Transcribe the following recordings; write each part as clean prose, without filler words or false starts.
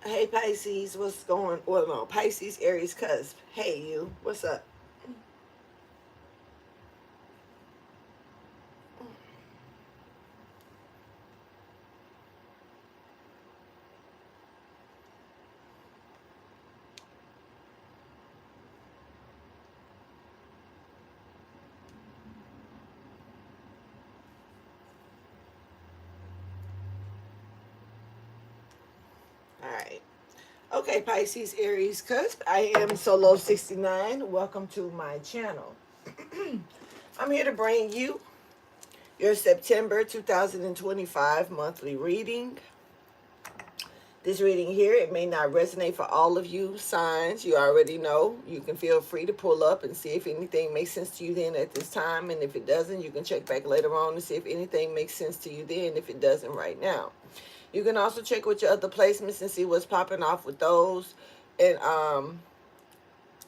Hey Pisces, what's going? Well, no, Pisces Aries Cusp. Hey you, what's up? All right. Okay, Pisces Aries Cusp. I am Solo 69. Welcome to my channel. I'm here to bring you your September 2025 monthly reading. This reading here, it may not resonate for all of you signs. You already know. You can feel free to pull up and see if anything makes sense to you then at this time. And if it doesn't, you can check back later on and see if anything makes sense to you then if it doesn't right now. You can also check with your other placements and see what's popping off with those. And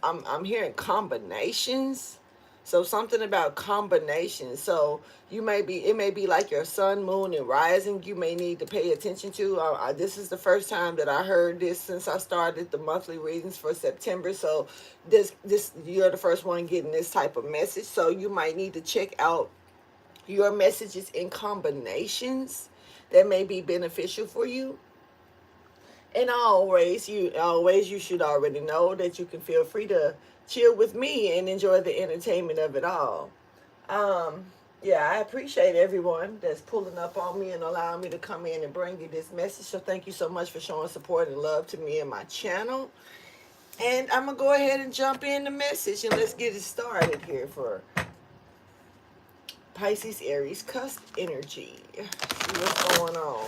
I'm hearing combinations. So something about combinations. So it may be like your sun, moon, and rising. You may need to pay attention to. This is the first time that I heard this since I started the monthly readings for September. So this you're the first one getting this type of message. So you might need to check out your messages in combinations that may be beneficial for you. And always you should already know that you can feel free to chill with me and enjoy the entertainment of it all. Um, yeah, I appreciate everyone that's pulling up on me and allowing me to come in and bring you this message. So thank you so much for showing support and love to me and my channel. And I'm gonna go ahead and jump in the message and let's get it started here for Pisces Aries Cusp energy. See what's going on.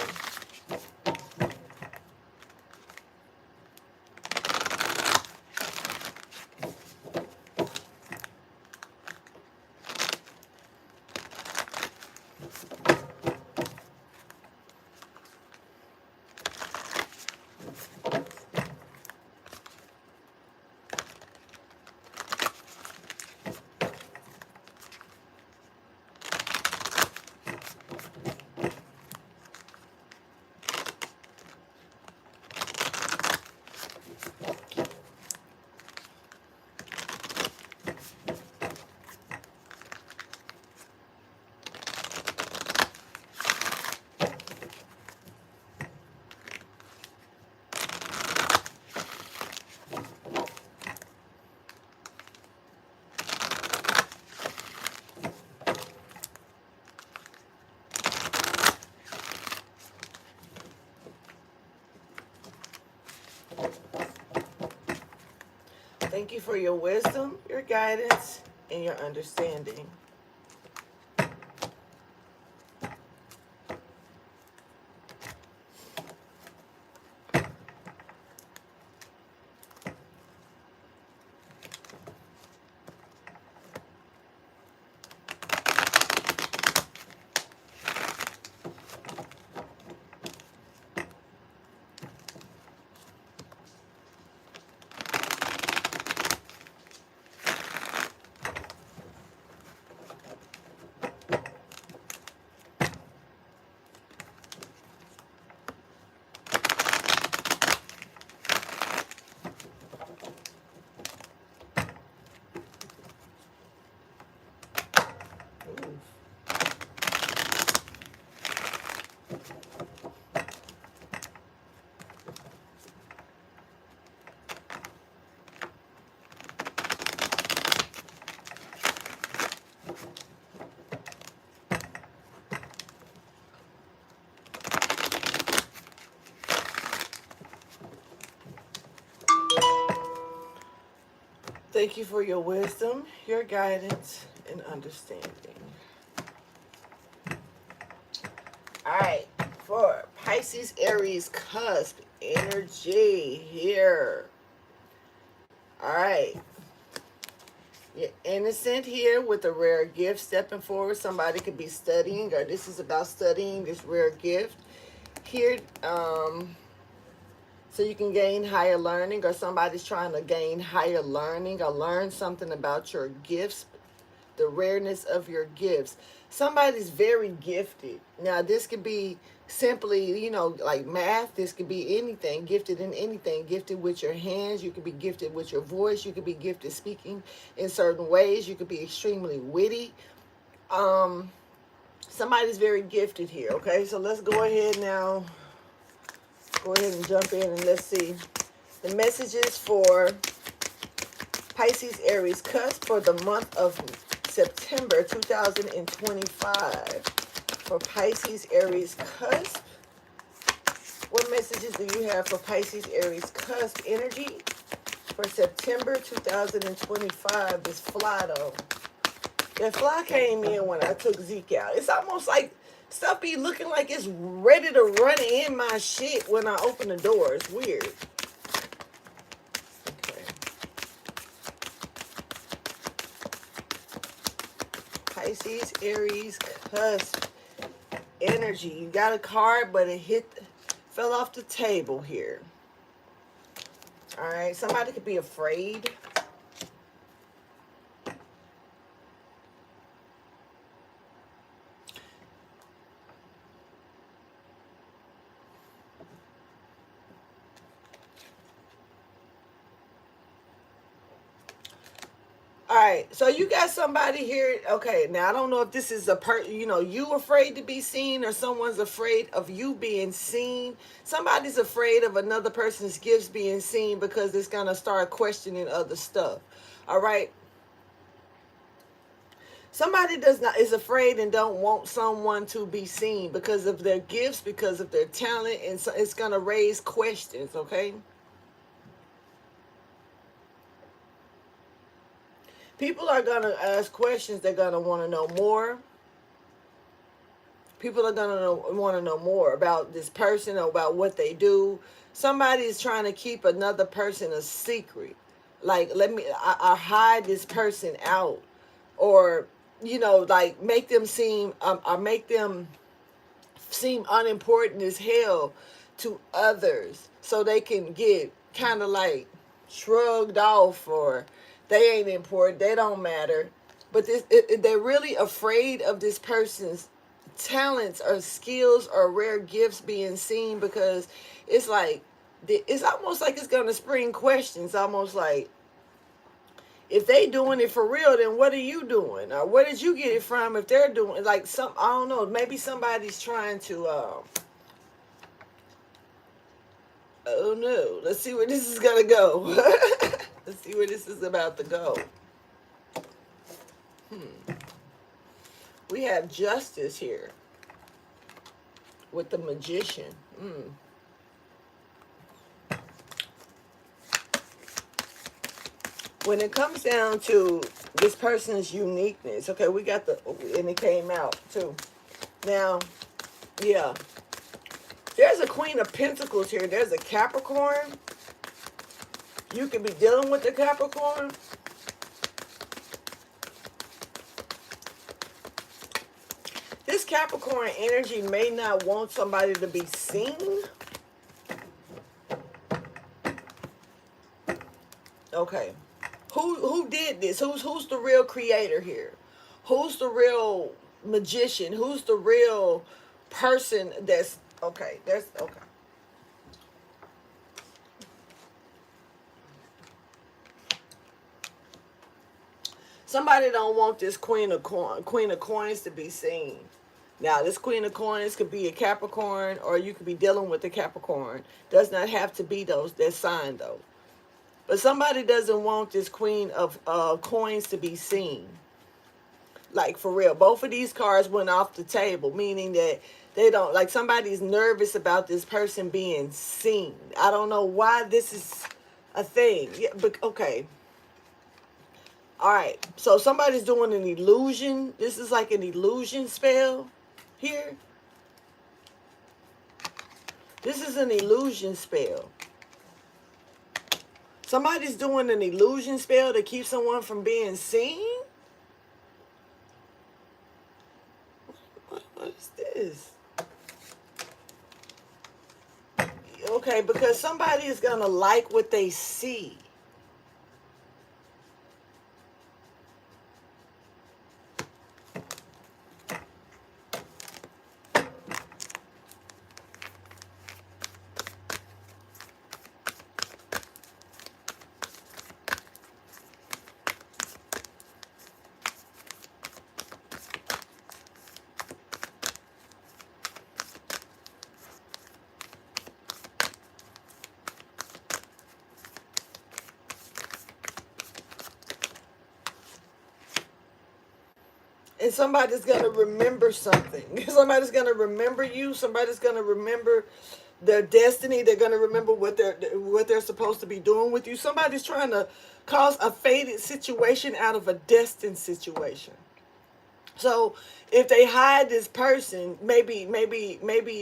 Thank you for your wisdom, your guidance, and your understanding. Ooh. Thank you for your wisdom, your guidance, and understanding. All right, for Pisces Aries Cusp energy here. All right, you're innocent here with a rare gift stepping forward. Somebody could be studying, or this is about studying this rare gift here. So you can gain higher learning, or somebody's trying to gain higher learning or learn something about your gifts, the rareness of your gifts. Somebody's very gifted. Now, this could be simply, you know, like math. This could be anything, gifted in anything, gifted with your hands. You could be gifted with your voice. You could be gifted speaking in certain ways. You could be extremely witty. Um, Somebody's very gifted here. Okay, so let's go ahead now. Go ahead and jump in and let's see the messages for Pisces Aries Cusp for the month of September 2025. For Pisces Aries Cusp, what messages do you have for Pisces Aries Cusp energy for September 2025? This fly though. That fly came in when I took Zeke out. It's almost like stuff be looking like it's ready to run in my shit when I open the door. It's weird. Okay. Pisces Aries Cusp energy. You got a card, but it fell off the table here. All right. Somebody could be afraid. All right, so you got somebody here. Okay, now I don't know if this is you know, you afraid to be seen or someone's afraid of you being seen. Somebody's afraid of another person's gifts being seen because it's going to start questioning other stuff. All right. Somebody is afraid and don't want someone to be seen because of their gifts, because of their talent, and so it's going to raise questions, okay? People are going to ask questions. They're going to want to know more. People are going to want to know more about this person or about what they do. Somebody is trying to keep another person a secret. Like, I hide this person out. Or, you know, like make them seem, unimportant as hell to others. So they can get kind of like shrugged off, or they ain't important, they don't matter. But they're really afraid of this person's talents or skills or rare gifts being seen, because it's like, it's almost like it's gonna spring questions. Almost like, if they doing it for real, then what are you doing, or where did you get it from? If they're doing like some, I don't know, maybe somebody's trying to oh no, let's see where this is gonna go. Let's see where this is about to go. We have justice here with the magician. When it comes down to this person's uniqueness, okay, we got and it came out too. Now, yeah, there's a Queen of Pentacles here. There's a Capricorn. You could be dealing with the Capricorn. This Capricorn energy may not want somebody to be seen. Okay. Who did this? Who's the real creator here? Who's the real magician? Who's the real person that's okay? There's okay. Somebody don't want this Queen of Coins to be seen. Now, this Queen of Coins could be a Capricorn, or you could be dealing with a Capricorn. Does not have to be that sign though. But somebody doesn't want this Queen of Coins to be seen. Like, for real. Both of these cards went off the table, meaning that they don't, like, somebody's nervous about this person being seen. I don't know why this is a thing. Yeah, but okay. All right. So somebody's doing an illusion. This is like an illusion spell here. This is an illusion spell. Somebody's doing an illusion spell to keep someone from being seen? What is this? Okay, because somebody is going to like what they see. And somebody's going to remember something. Somebody's going to remember you. Somebody's going to remember their destiny. They're going to remember what they're supposed to be doing with you. Somebody's trying to cause a fated situation out of a destined situation. So if they hide this person, maybe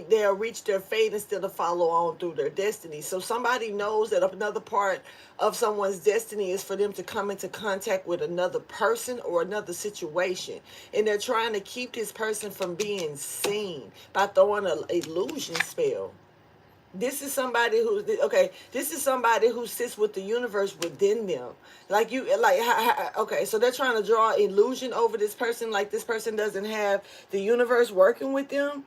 they'll reach their fate instead of follow on through their destiny. So somebody knows that another part of someone's destiny is for them to come into contact with another person or another situation. And they're trying to keep this person from being seen by throwing an illusion spell. This is somebody who, okay, this is somebody who sits with the universe within them. Like you, like, okay, so they're trying to draw illusion over this person, like this person doesn't have the universe working with them.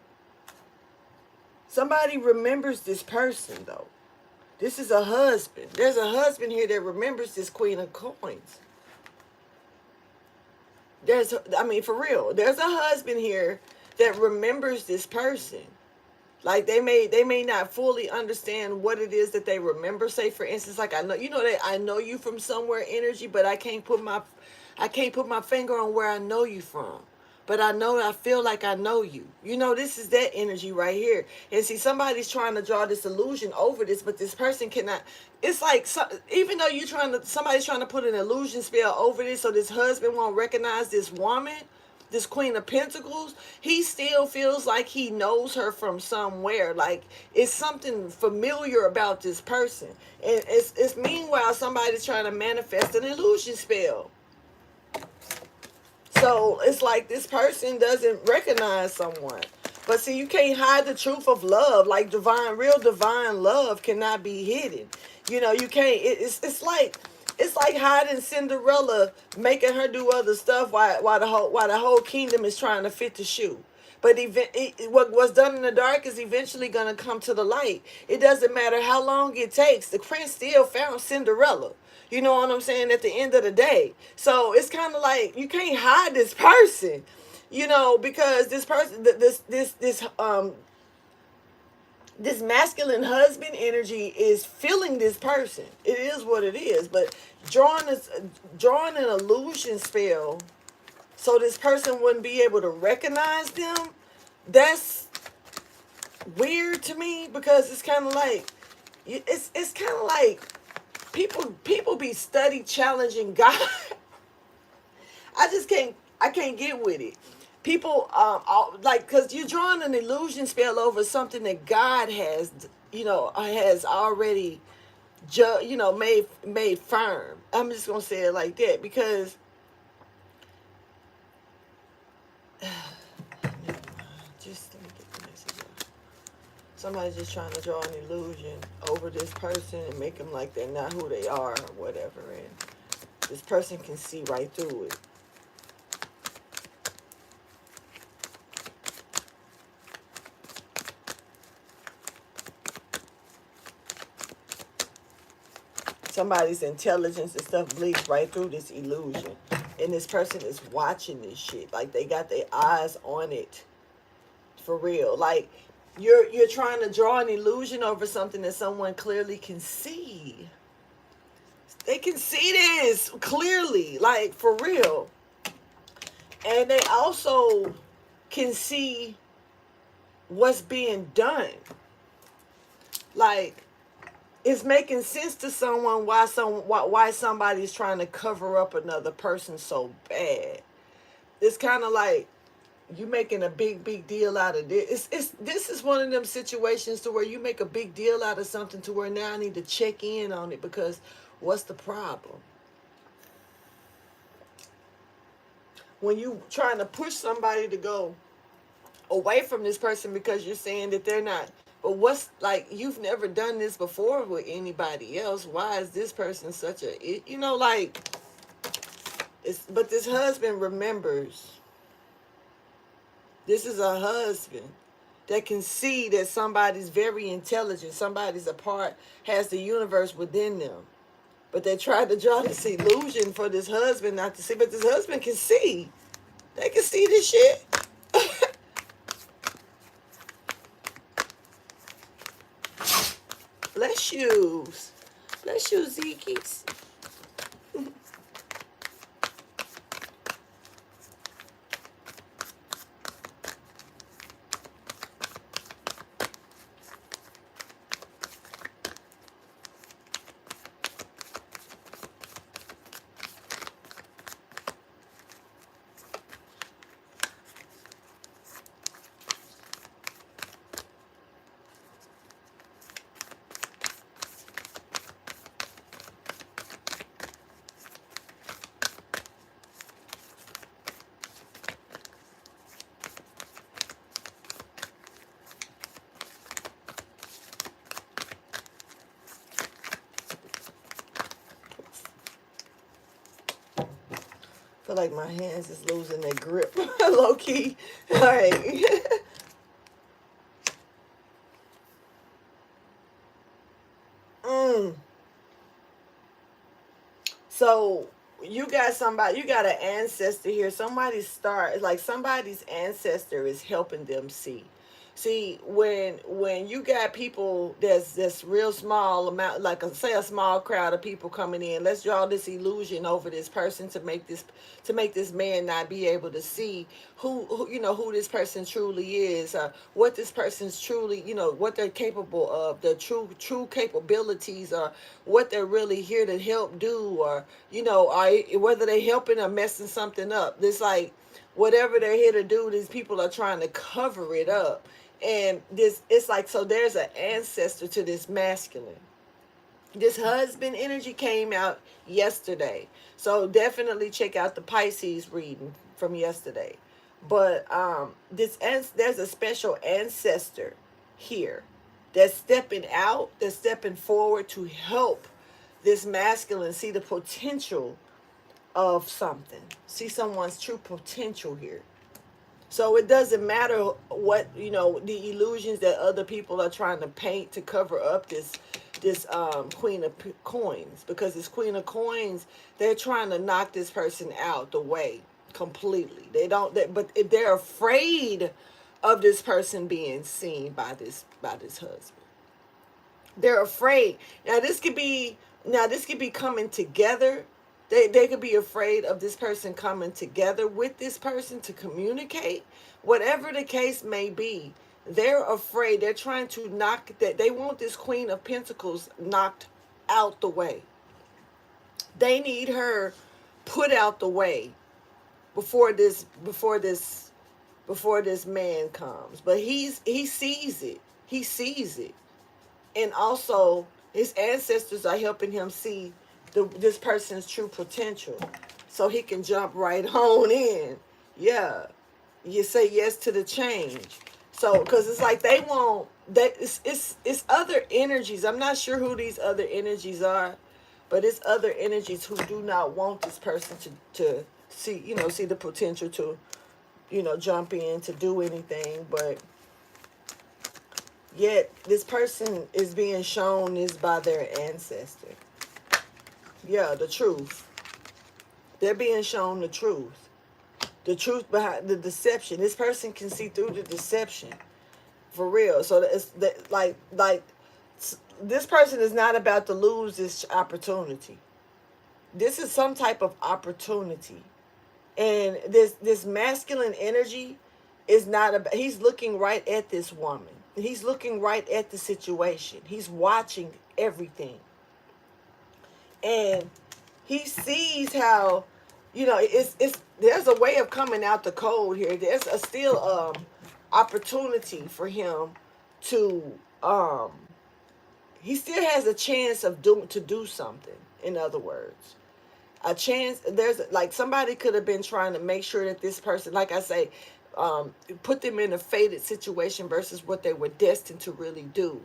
Somebody remembers this person, though. This is a husband. There's a husband here that remembers this Queen of Coins. I mean, for real, there's a husband here that remembers this person. Like they may not fully understand what it is that they remember. Say for instance, like I know that I know you from somewhere energy, but I can't put my finger on where I know you from. But I feel like I know you. This is that energy right here. And see, somebody's trying to draw this illusion over this, but this person cannot. It's like even though somebody's trying to put an illusion spell over this, so this husband won't recognize this woman, this Queen of Pentacles, he still feels like he knows her from somewhere. Like it's something familiar about this person. And it's meanwhile somebody's trying to manifest an illusion spell. So it's like this person doesn't recognize someone. But see, you can't hide the truth of love. Like real divine love cannot be hidden. You can't. It's like hiding Cinderella, making her do other stuff while the whole kingdom is trying to fit the shoe. But what's done in the dark is eventually going to come to the light. It doesn't matter how long it takes. The prince still found Cinderella. You know what I'm saying? At the end of the day. So it's kind of like you can't hide this person, because this person, this masculine husband energy is feeling this person. It is what it is. But drawing an illusion spell so this person wouldn't be able to recognize them, that's weird to me, because it's kind of like it's kind of like people be study challenging God. I can't get with it. People because you're drawing an illusion spell over something that God has already made firm. I'm just gonna say it like that, because just let me get the message out. Somebody's just trying to draw an illusion over this person and make them like they're not who they are or whatever, and this person can see right through it. Somebody's intelligence and stuff bleeds right through this illusion. And this person is watching this shit. Like they got their eyes on it. For real. Like you're trying to draw an illusion over something that someone clearly can see. They can see this clearly. Like for real. And they also can see what's being done. Like it's making sense to someone why somebody's trying to cover up another person so bad. It's kind of like you making a big deal out of this. This is one of them situations to where you make a big deal out of something to where now I need to check in on it, because what's the problem? When you trying to push somebody to go away from this person because you're saying that they're not. But what's like, you've never done this before with anybody else. Why is this person such a, but this husband remembers. This is a husband that can see that somebody's very intelligent. Somebody's has the universe within them. But they tried to draw this illusion for this husband not to see. But this husband can see. They can see this shit. Bless you. Bless you, Zekies. feel like my hands is losing their grip. Low key. All right. mm. So you got somebody, you got an ancestor here. Somebody's ancestor is helping them see. See, when you got people, there's this real small amount, like say a small crowd of people coming in. Let's draw this illusion over this person to make this man not be able to see who this person truly is, what this person's truly, what they're capable of, the true capabilities, or what they're really here to help do, or whether they're helping or messing something up. It's like whatever they're here to do, these people are trying to cover it up. And this, it's like, so there's an ancestor to this masculine. This husband energy came out yesterday. So definitely check out the Pisces reading from yesterday. But there's a special ancestor here that's stepping out, that's stepping forward to help this masculine see the potential of something. See someone's true potential here. So it doesn't matter what, the illusions that other people are trying to paint to cover up this Queen of Coins, because this Queen of Coins, they're trying to knock this person out the way completely. But they're afraid of this person being seen by this husband. They're afraid. Now this could be coming together. They could be afraid of this person coming together with this person to communicate. Whatever the case may be, they're afraid. They're trying to knock that. They want this Queen of Pentacles knocked out the way. They need her put out the way before this man comes. But he sees it. He sees it. And also his ancestors are helping him see this person's true potential, so he can jump right on in. Yeah, you say yes to the change. So because it's like they want that, it's other energies. I'm not sure who these other energies are, but it's other energies who do not want this person to see the potential to jump in to do anything. But yet this person is being shown is by their ancestor. Yeah, the truth. They're being shown the truth. The truth behind the deception. This person can see through the deception. For real. So it's like this person is not about to lose this opportunity. This is some type of opportunity. And this masculine energy is not about, he's looking right at this woman. He's looking right at the situation. He's watching everything. And he sees how, it's there's a way of coming out the cold here. There's still opportunity for him to he still has a chance of to do something. In other words, a chance. There's like somebody could have been trying to make sure that this person, like I say, put them in a fated situation versus what they were destined to really do.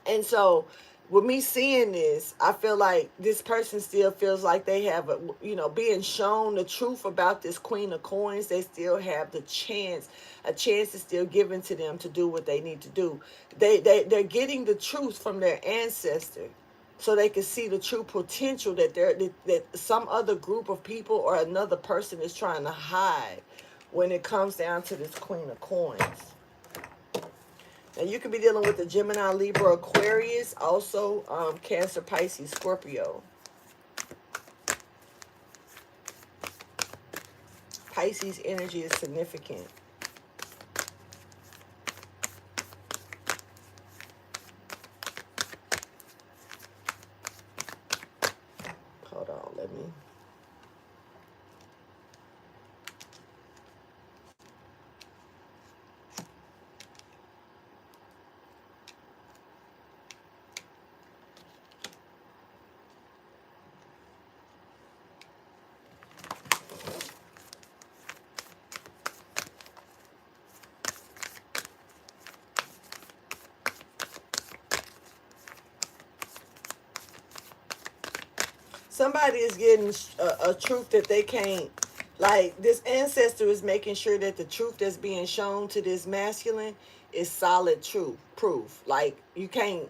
And so with me seeing this, I feel like this person still feels like they have being shown the truth about this Queen of Coins. They still have the chance. A chance is still given to them to do what they need to do. They're getting the truth from their ancestor, so they can see the true potential that some other group of people or another person is trying to hide when it comes down to this Queen of Coins. And you could be dealing with the Gemini, Libra, Aquarius, also Cancer, Pisces, Scorpio. Pisces energy is significant. Hold on, let me... somebody is getting a truth that they can't, like this ancestor is making sure that the truth that's being shown to this masculine is solid truth proof. Like you can't,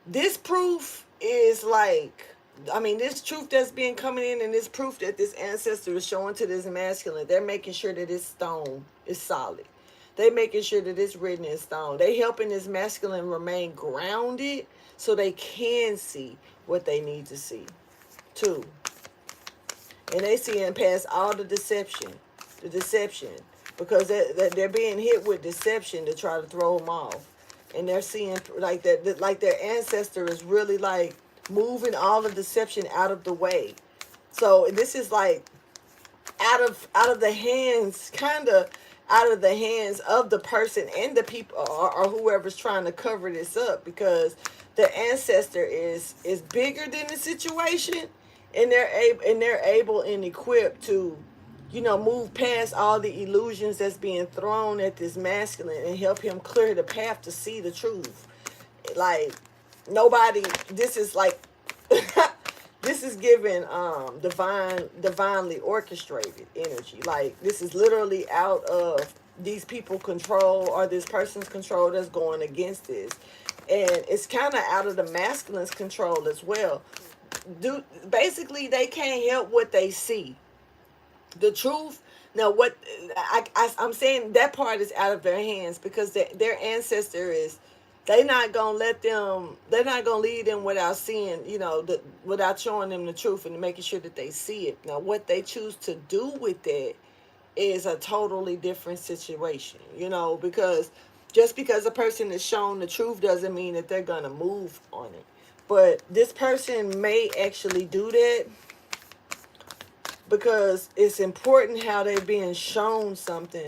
this proof is like, I mean, this truth that's being coming in, and this proof that this ancestor is showing to this masculine, they're making sure that it's stone, is solid. They making sure that it's written in stone. They helping this masculine remain grounded so they can see what they need to see too. And they seeing past all the deception, because they're being hit with deception to try to throw them off. And they're seeing like that, like their ancestor is really like moving all the deception out of the way. So this is like out of the hands, kind of out of the hands of the person and the people, or whoever's trying to cover this up, because the ancestor is bigger than the situation, and they're able and equipped to, you know, move past all the illusions that's being thrown at this masculine and help him clear the path to see the truth. Like nobody, this is like this is given divinely orchestrated energy. Like this is literally out of these people control, or this person's control, that's going against this. And it's kind of out of the masculine's control as well. Basically they can't help what they see. The truth. Now what I'm saying, that part is out of their hands, because their ancestor is, they're not gonna lead them without seeing, you know, without showing them the truth and making sure that they see it. Now what they choose to do with that is a totally different situation, you know, because just because a person is shown the truth doesn't mean that they're gonna move on it. But this person may actually do that because it's important how they're being shown something,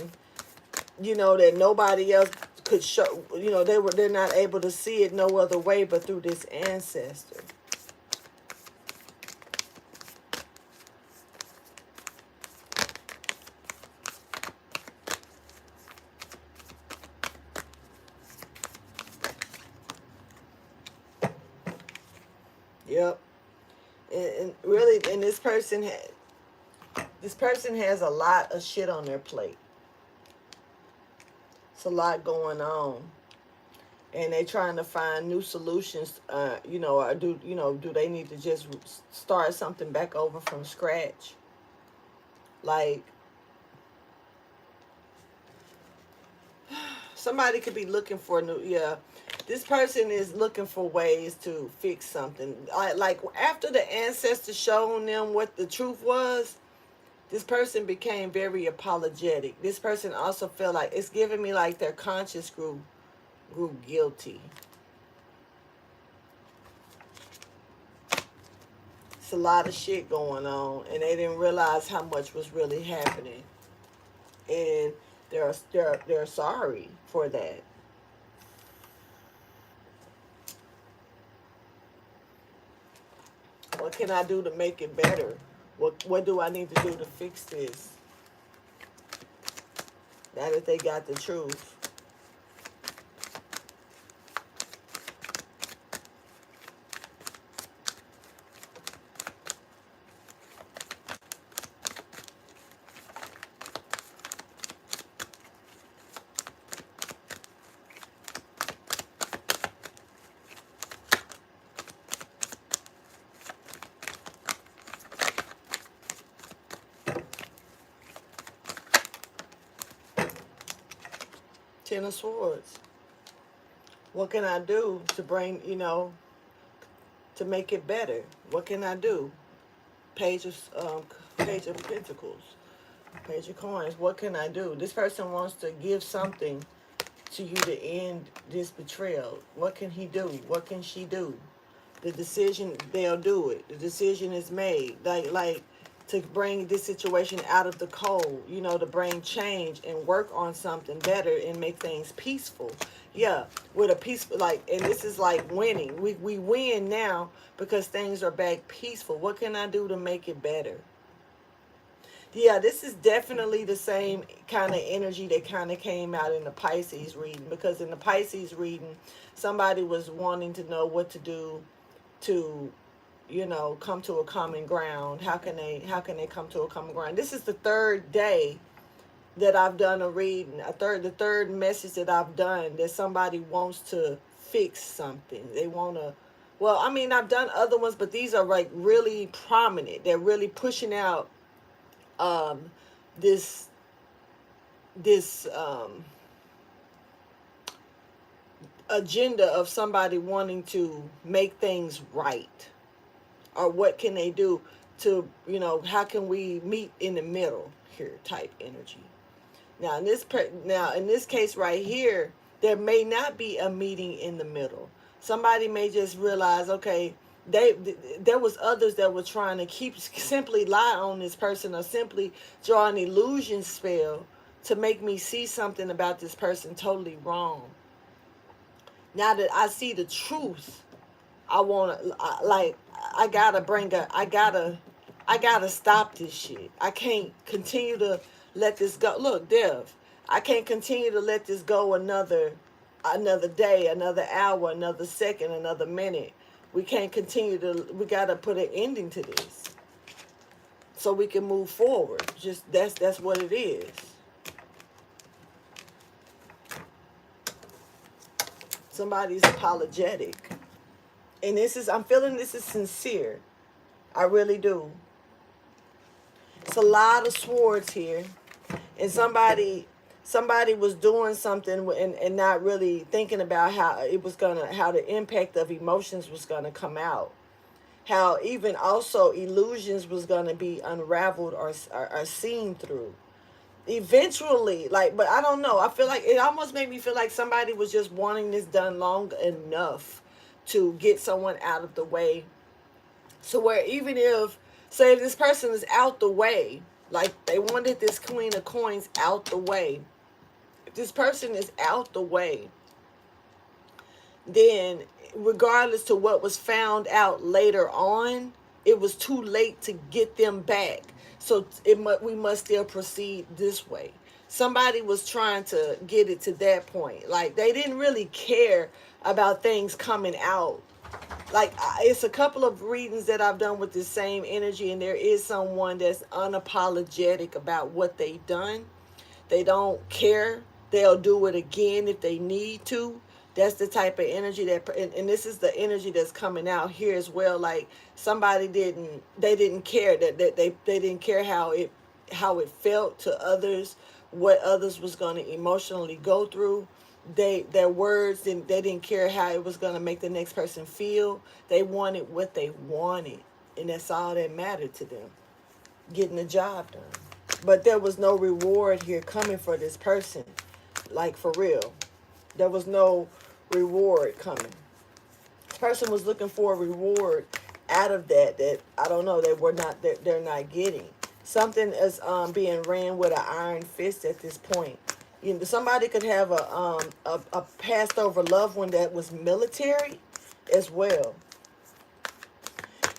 you know, that nobody else could show. You know, they're not able to see it no other way but through this ancestor. Yep. And really, and this person has a lot of shit on their plate. It's a lot going on, and they trying to find new solutions. You know, or do they need to just start something back over from scratch? Like somebody could be looking for a new, yeah. This person is looking for ways to fix something. Like after the ancestors shown them what the truth was, this person became very apologetic. This person also felt like, it's giving me like their conscience grew guilty. It's a lot of shit going on, and they didn't realize how much was really happening, and they're sorry for that. What can I do to make it better? What do I need to do to fix this? Now that they got the truth. Ten of Swords. What can I do to bring, to make it better? What can I do? Page of Pentacles. Page of Coins. What can I do? This person wants to give something to you to end this betrayal. What can he do? What can she do? The decision, they'll do it. The decision is made. Like to bring this situation out of the cold, to bring change and work on something better and make things peaceful. Yeah, with a peaceful, and this is like winning. We win now because things are back peaceful. What can I do to make it better? Yeah, this is definitely the same kind of energy that kind of came out in the Pisces reading, because in the Pisces reading, somebody was wanting to know what to do to come to a common ground? How can they come to a common ground? This is the third day that I've done a reading, the third message that I've done, that somebody wants to fix something. They want to, well, I mean, I've done other ones, but these are like really prominent. They're really pushing out um, this this agenda of somebody wanting to make things right, or what can they do to, how can we meet in the middle here type energy. Now in this case right here, there may not be a meeting in the middle. Somebody may just realize, okay, there was others that were trying to simply lie on this person, or simply draw an illusion spell to make me see something about this person totally wrong. Now that I see the truth, I want to, like, I gotta stop this shit. I can't continue to let this go. Look, Dev, I can't continue to let this go another day, another hour, another second, another minute. We can't continue to, we gotta put an ending to this so we can move forward. Just that's what it is. Somebody's apologetic. And I'm feeling this is sincere. I really do. It's a lot of swords here. And somebody was doing something and not really thinking about how the impact of emotions was gonna come out. How even also illusions was gonna be unraveled or seen through. Eventually, but I don't know. I feel like it almost made me feel like somebody was just wanting this done long enough to get someone out of the way. So where even if, say, if this person is out the way, like they wanted this Queen of Coins out the way. If this person is out the way, then regardless to what was found out later on, it was too late to get them back. So we must still proceed this way. Somebody was trying to get it to that point. Like, they didn't really care about things coming out. Like, it's a couple of readings that I've done with the same energy, and there is someone that's unapologetic about what they've done. They don't care. They'll do it again if they need to. That's the type of energy and this is the energy that's coming out here as well. Like, they didn't care they didn't care how it felt to others, what others was going to emotionally go through. Their words, they didn't care how it was going to make the next person feel. They wanted what they wanted, and that's all that mattered to them, getting the job done. But there was no reward here coming for this person, like, for real. There was no reward coming. This person was looking for a reward out of that I don't know, they're not getting. Something is being ran with an iron fist at this point. Somebody could have a passed over loved one that was military as well.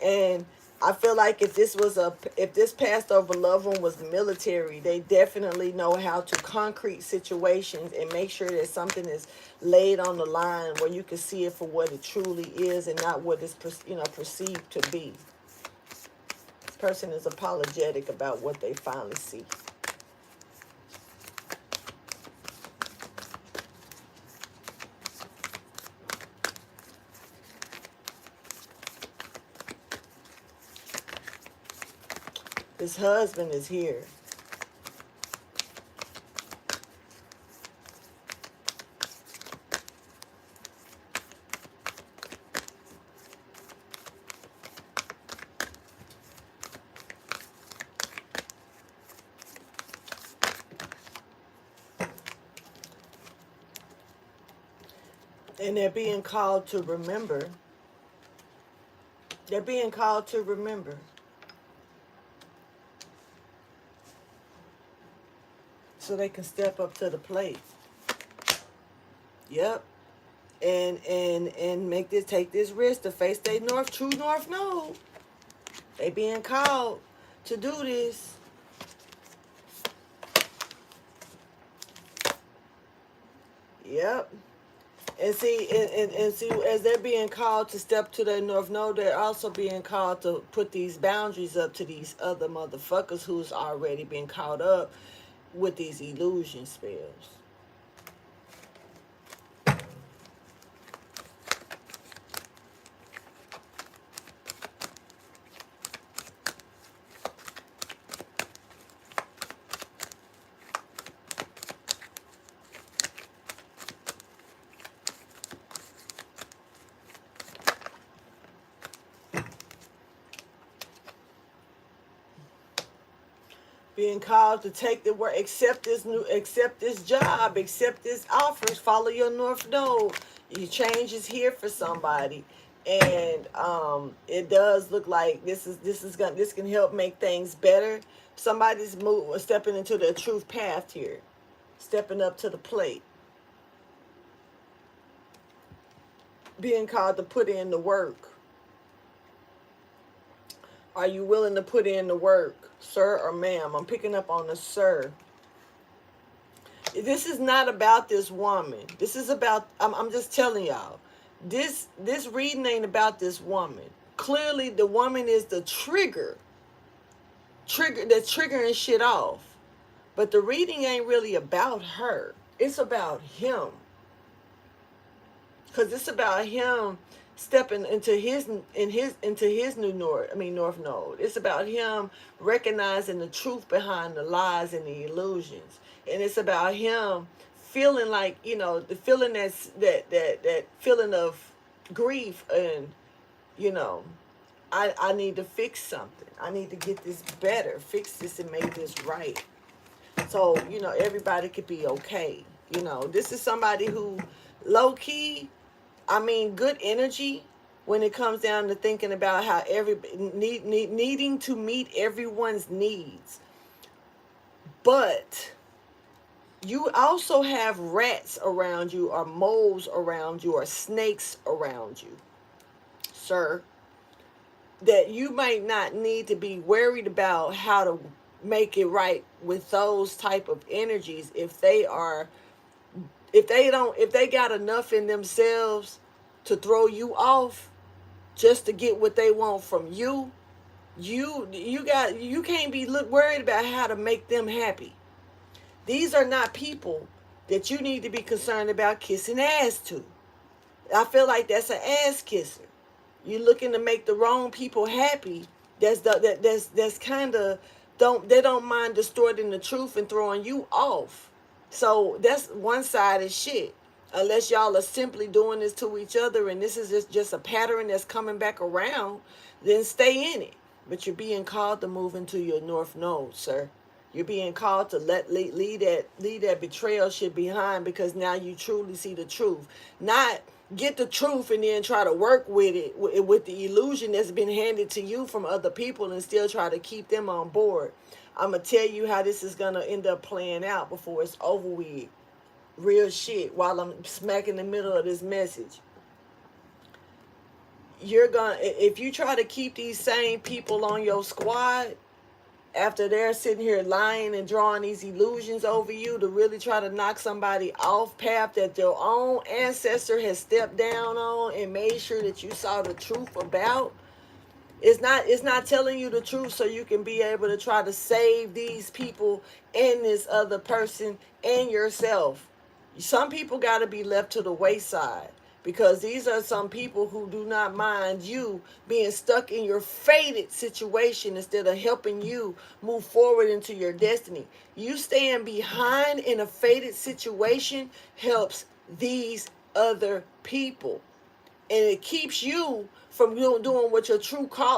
And I feel like if this passed over loved one was military, they definitely know how to concrete situations and make sure that something is laid on the line where you can see it for what it truly is and not what it's perceived to be. This person is apologetic about what they finally see. This husband is here. And they're being called to remember. They're being called to remember. So they can step up to the plate. Yep. And take this risk to face their true north node. They being called to do this. Yep. And see, and see, as they're being called to step to their North Node, they're also being called to put these boundaries up to these other motherfuckers who's already been caught up with these illusion spells. Being called to take the work, accept this job, accept this offers, follow your North Node. Your change is here for somebody, and it does look like this can help make things better. Somebody's stepping into their truth path here, stepping up to the plate, being called to put in the work. Are you willing to put in the work, sir or ma'am? I'm picking up on the sir. This is not about this woman. This is about, I'm just telling y'all, this reading ain't about this woman. Clearly the woman is the trigger that's triggering shit off. But the reading ain't really about her. It's about him. Because it's about him stepping into his new North Node. It's about him recognizing the truth behind the lies and the illusions. And it's about him feeling like, the feeling that feeling of grief, and I need to fix something. I need to get this better, fix this and make this right. So, everybody could be okay. This is somebody who low key, good energy when it comes down to thinking about how needing to meet everyone's needs. But you also have rats around you, or moles around you, or snakes around you, sir, that you might not need to be worried about how to make it right with those type of energies if they got enough in themselves to throw you off just to get what they want from you. You can't be worried about how to make them happy. These are not people that you need to be concerned about kissing ass to. I feel like that's an ass kisser. You're looking to make the wrong people happy. That's kind of don't mind distorting the truth and throwing you off. So that's one-sided shit. Unless y'all are simply doing this to each other and this is just a pattern that's coming back around, then stay in it. But you're being called to move into your North Node, sir. You're being called to leave that betrayal shit behind, because now you truly see the truth. Not get the truth and then try to work with it, with the illusion that's been handed to you from other people, and still try to keep them on board. I'm going to tell you how this is going to end up playing out before it's over with. Real shit, while I'm smack in the middle of this message. If you try to keep these same people on your squad, after they're sitting here lying and drawing these illusions over you to really try to knock somebody off path that your own ancestor has stepped down on and made sure that you saw the truth about, it's not telling you the truth so you can be able to try to save these people and this other person and yourself. Some people got to be left to the wayside, because these are some people who do not mind you being stuck in your fated situation instead of helping you move forward into your destiny. You staying behind in a fated situation helps these other people. And it keeps you from doing what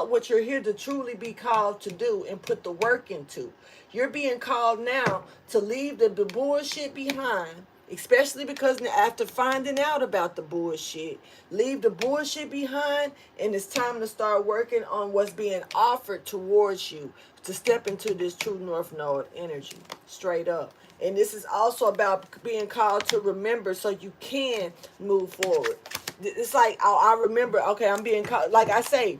what you're here to truly be called to do and put the work into. You're being called now to leave the bullshit behind, especially because after finding out about the bullshit, leave the bullshit behind, and it's time to start working on what's being offered towards you to step into this true North Node energy, straight up. And this is also about being called to remember so you can move forward. It's like, I remember, okay, I'm being called, like I say,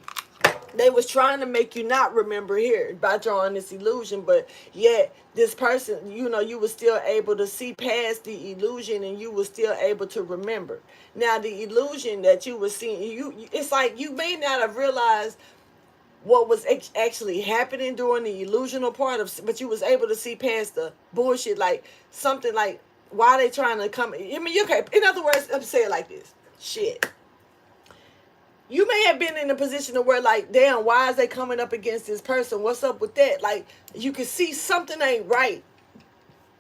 They was trying to make you not remember here by drawing this illusion, but yet this person, you were still able to see past the illusion, and you were still able to remember. Now the illusion that you were seeing, it's like you may not have realized what was actually happening during the illusional part of, but you was able to see past the bullshit, like something like, why they trying to come, I mean, you okay, in other words, I'm saying it like this, shit, you may have been in a position of where, like, damn, why is they coming up against this person? What's up with that? Like, you can see something ain't right.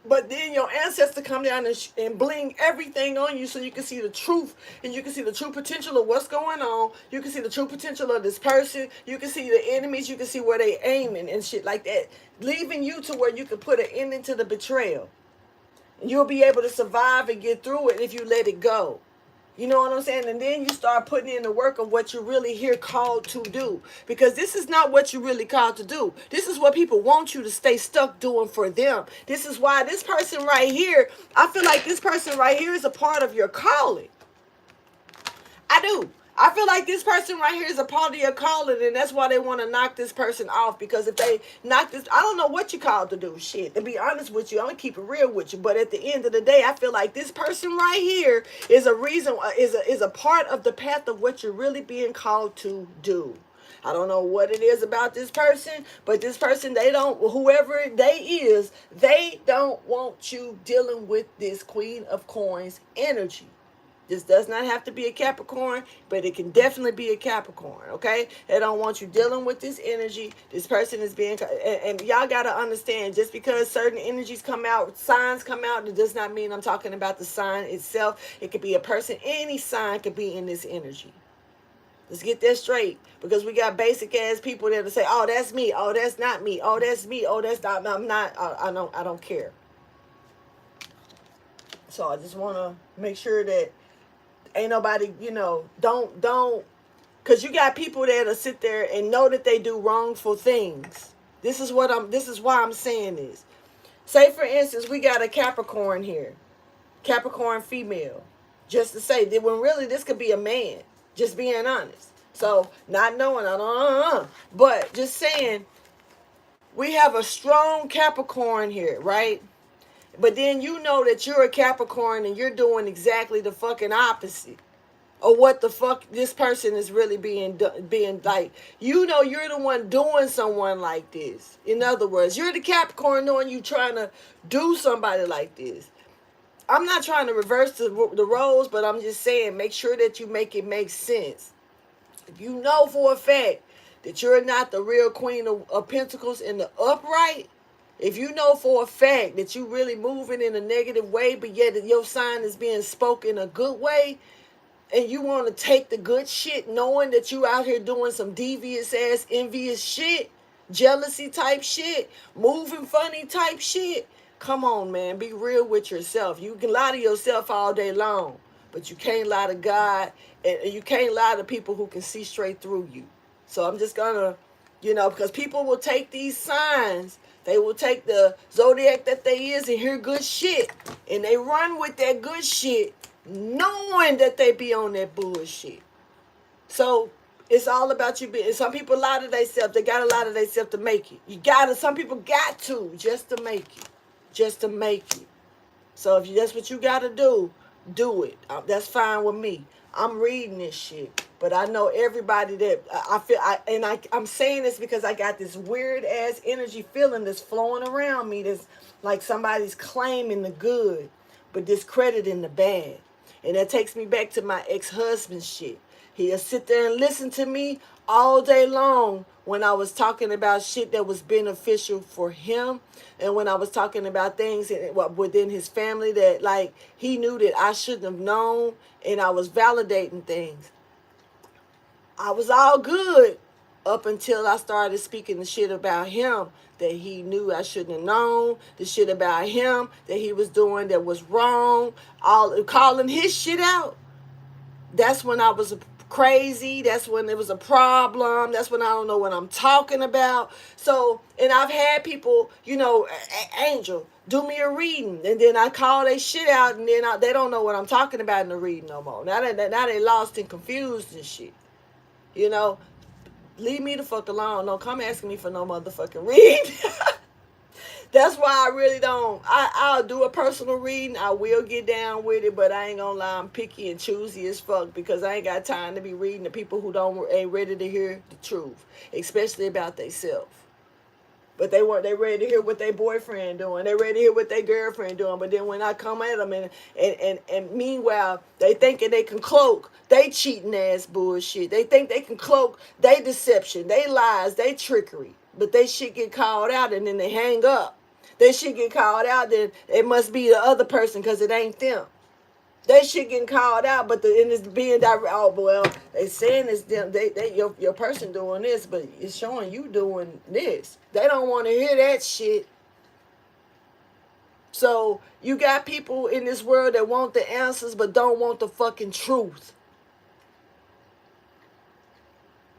But then your ancestor come down and bling everything on you so you can see the truth, and you can see the true potential of what's going on. You can see the true potential of this person. You can see the enemies. You can see where they aiming and shit like that, leaving you to where you can put an ending to the betrayal. And you'll be able to survive and get through it if you let it go. You know what I'm saying? And then you start putting in the work of what you're really here called to do. Because this is not what you're really called to do. This is what people want you to stay stuck doing for them. This is why this person right here, I feel like this person right here is a part of your calling. I do. I feel like this person right here is a part of your calling, and that's why they want to knock this person off. Because if they knock this, I don't know what you called to do. Shit, to be honest with you, I'm gonna keep it real with you. But at the end of the day, I feel like this person right here is a reason, is a part of the path of what you're really being called to do. I don't know what it is about this person, but this person, they don't, whoever they don't want you dealing with this Queen of Coins energy. This does not have to be a Capricorn, but it can definitely be a Capricorn, okay? They don't want you dealing with this energy. This person is being, and y'all got to understand, just because certain energies come out, signs come out, it does not mean I'm talking about the sign itself. It could be a person, any sign could be in this energy. Let's get that straight, because we got basic ass people there to say, oh, that's me. Oh, that's not me. Oh, that's me. Oh, that's not, I'm not, I don't care. So I just want to make sure that ain't nobody, don't, because you got people that'll sit there and know that they do wrongful things. This is why I'm saying this. Say, for instance, we got a Capricorn here, Capricorn female, just to say that when really this could be a man, just being honest. So, not knowing, but just saying, we have a strong Capricorn here, right? But then you know that you're a Capricorn and you're doing exactly the fucking opposite of what the fuck this person is really being like. You know you're the one doing someone like this. In other words, you're the Capricorn knowing you trying to do somebody like this. I'm not trying to reverse the roles, but I'm just saying, make sure that you make it make sense. If you know for a fact that you're not the real Queen of Pentacles in the upright, if you know for a fact that you really moving in a negative way, but yet your sign is being spoken a good way, and you want to take the good shit knowing that you out here doing some devious ass envious shit, jealousy type shit, moving funny type shit, come on, man, be real with yourself. You can lie to yourself all day long, but you can't lie to God, and you can't lie to people who can see straight through you. So I'm just gonna, because people will take these signs, they will take the zodiac that they is and hear good shit, and they run with that good shit, knowing that they be on that bullshit. So it's all about you being. Some people lie to themselves. They gotta lie to themselves to make it. Some people got to just to make it, just to make it. So if that's what you gotta do it. That's fine with me. I'm reading this shit, but I know everybody that I'm saying this because I got this weird ass energy feeling that's flowing around me. That's like somebody's claiming the good, but discrediting the bad. And that takes me back to my ex-husband shit. He'll sit there and listen to me all day long when I was talking about shit that was beneficial for him, and when I was talking about things within his family that, like, he knew that I shouldn't have known, and I was validating things. I was all good up until I started speaking the shit about him that he knew I shouldn't have known, the shit about him that he was doing that was wrong, all calling his shit out. That's when I was crazy. That's when it was a problem. That's when I don't know what I'm talking about. So, and I've had people, Angel, do me a reading, and then I call they shit out, and then they don't know what I'm talking about in the reading no more. Now they lost and confused and shit. Leave me the fuck alone. Don't come asking me for no motherfucking read. That's why I really don't. I'll do a personal reading. I will get down with it, but I ain't gonna lie. I'm picky and choosy as fuck because I ain't got time to be reading to people who ain't ready to hear the truth, especially about themselves. But they ready to hear what their boyfriend doing. They ready to hear what their girlfriend doing. But then when I come at them and meanwhile they thinking they can cloak they cheating ass bullshit. They think they can cloak they deception, they lies, they trickery. But they shit get called out and then they hang up. They shit get called out, then it must be the other person because it ain't them. They shit getting called out, but and it's being direct. Oh well, they saying it's them. Your person doing this, but it's showing you doing this. They don't want to hear that shit. So you got people in this world that want the answers, but don't want the fucking truth.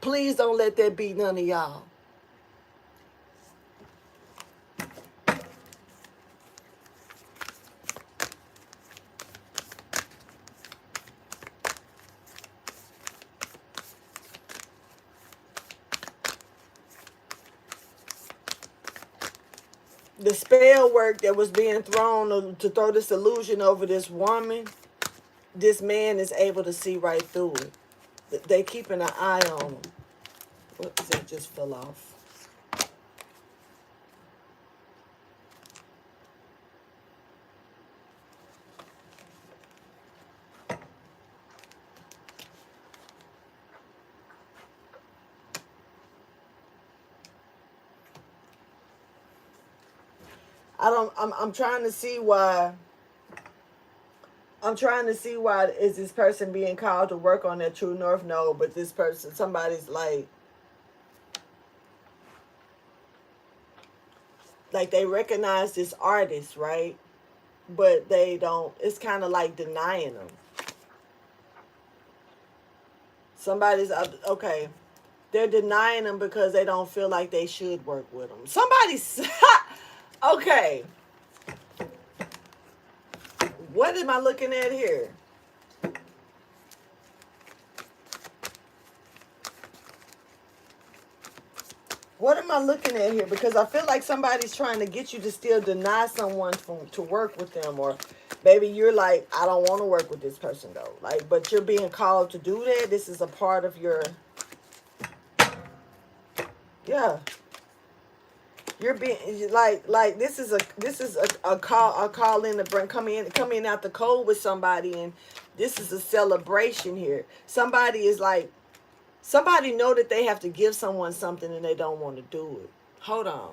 Please don't let that be none of y'all. The spell work that was being thrown to throw this illusion over this woman, this man is able to see right through it. They keeping an eye on him. What is that just fell off? I'm trying to see why. I'm trying to see why is this person being called to work on their true north node, but this person, somebody's like they recognize this artist, right? But they don't, it's kind of like denying them. Somebody's, okay, they're denying them because they don't feel like they should work with them. Somebody's, okay, what am I looking at here? What am I looking at here? Because I feel like somebody's trying to get you to still deny someone to work with them, or maybe you're like, I don't want to work with this person though. Like, but you're being called to do that. This is a part of your, yeah. You're being like this is a call in to bring come in out the cold with somebody, and this is a celebration here. Somebody is like, somebody know that they have to give someone something and they don't want to do it. Hold on.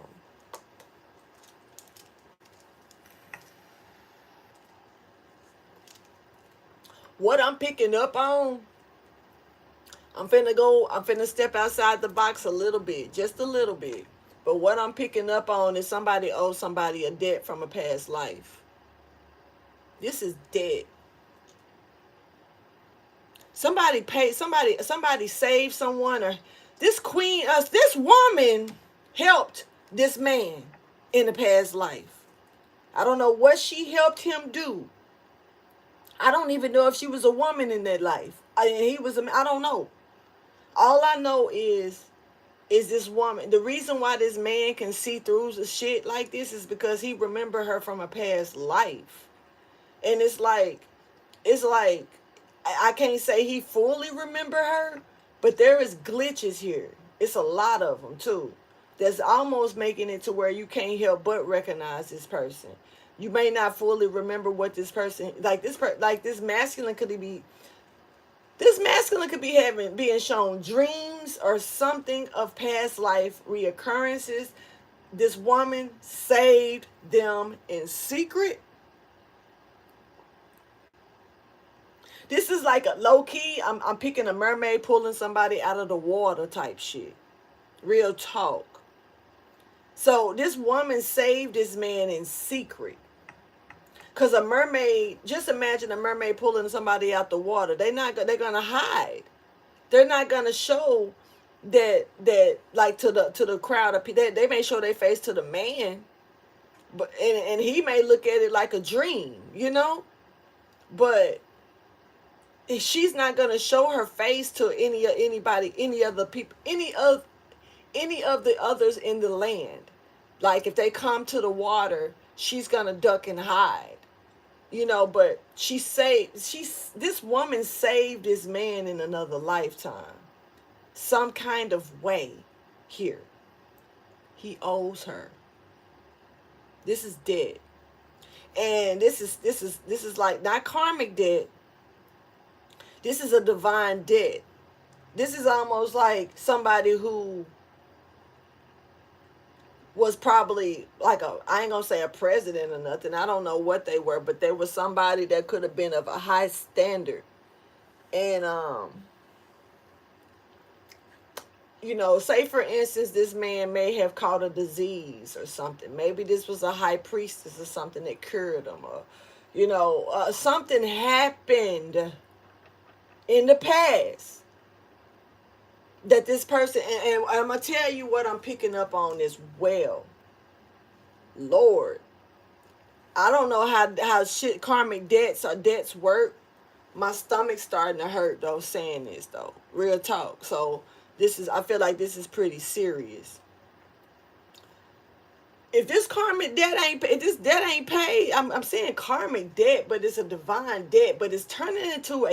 What I'm picking up on, I'm finna step outside the box a little bit, just a little bit. But what I'm picking up on is somebody owes somebody a debt from a past life. This is debt. Somebody paid somebody saved someone, or this woman helped this man in the past life. I don't know what she helped him do. I don't even know if she was a woman in that life. He was I don't know. All I know is this woman. The reason why this man can see through the shit like this is because he remembered her from a past life. And it's like I can't say he fully remember her, but there is glitches here. It's a lot of them too. That's almost making it to where you can't help but recognize this person. You may not fully remember what this person like this masculine could be. This masculine could be being shown dreams or something of past life reoccurrences. This woman saved them in secret. This is like a low key. I'm picking a mermaid pulling somebody out of the water type shit. Real talk. So this woman saved this man in secret. Cause a mermaid, just imagine a mermaid pulling somebody out the water. They're gonna hide. They're not gonna show that like to the crowd of people. They may show their face to the man, but and he may look at it like a dream, you know. But she's not gonna show her face to anybody, any other people, any of the others in the land. Like if they come to the water, she's gonna duck and hide. But this woman saved this man in another lifetime. Some kind of way here. He owes her. This is debt. And this is like not karmic debt. This is a divine debt. This is almost like somebody who was probably like I ain't gonna say a president or nothing. I don't know what they were, but they was somebody that could have been of a high standard. And say for instance, this man may have caught a disease or something. Maybe this was a high priestess or something that cured him, or something happened in the past that this person, and I'm gonna tell you what I'm picking up on as well. Lord, I don't know how shit karmic debts or debts work. My stomach's starting to hurt though saying this though. Real talk. So I feel like this is pretty serious. If this karmic debt if this debt ain't paid, I'm saying karmic debt, but it's a divine debt, but it's turning into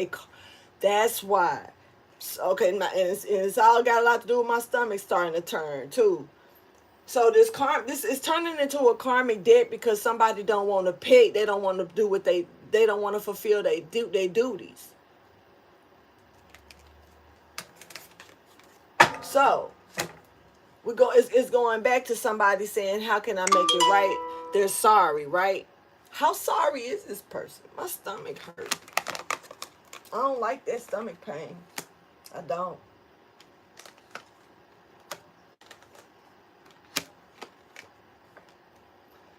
that's why. Okay, and it's all got a lot to do with my stomach starting to turn too. So this is turning into a karmic debt because somebody don't want to pay. They don't want to do what they don't want to fulfill their duties. So it's going back to somebody saying, how can I make it right? They're sorry, right? How sorry is this person? My stomach hurts. I don't like that stomach pain. I don't.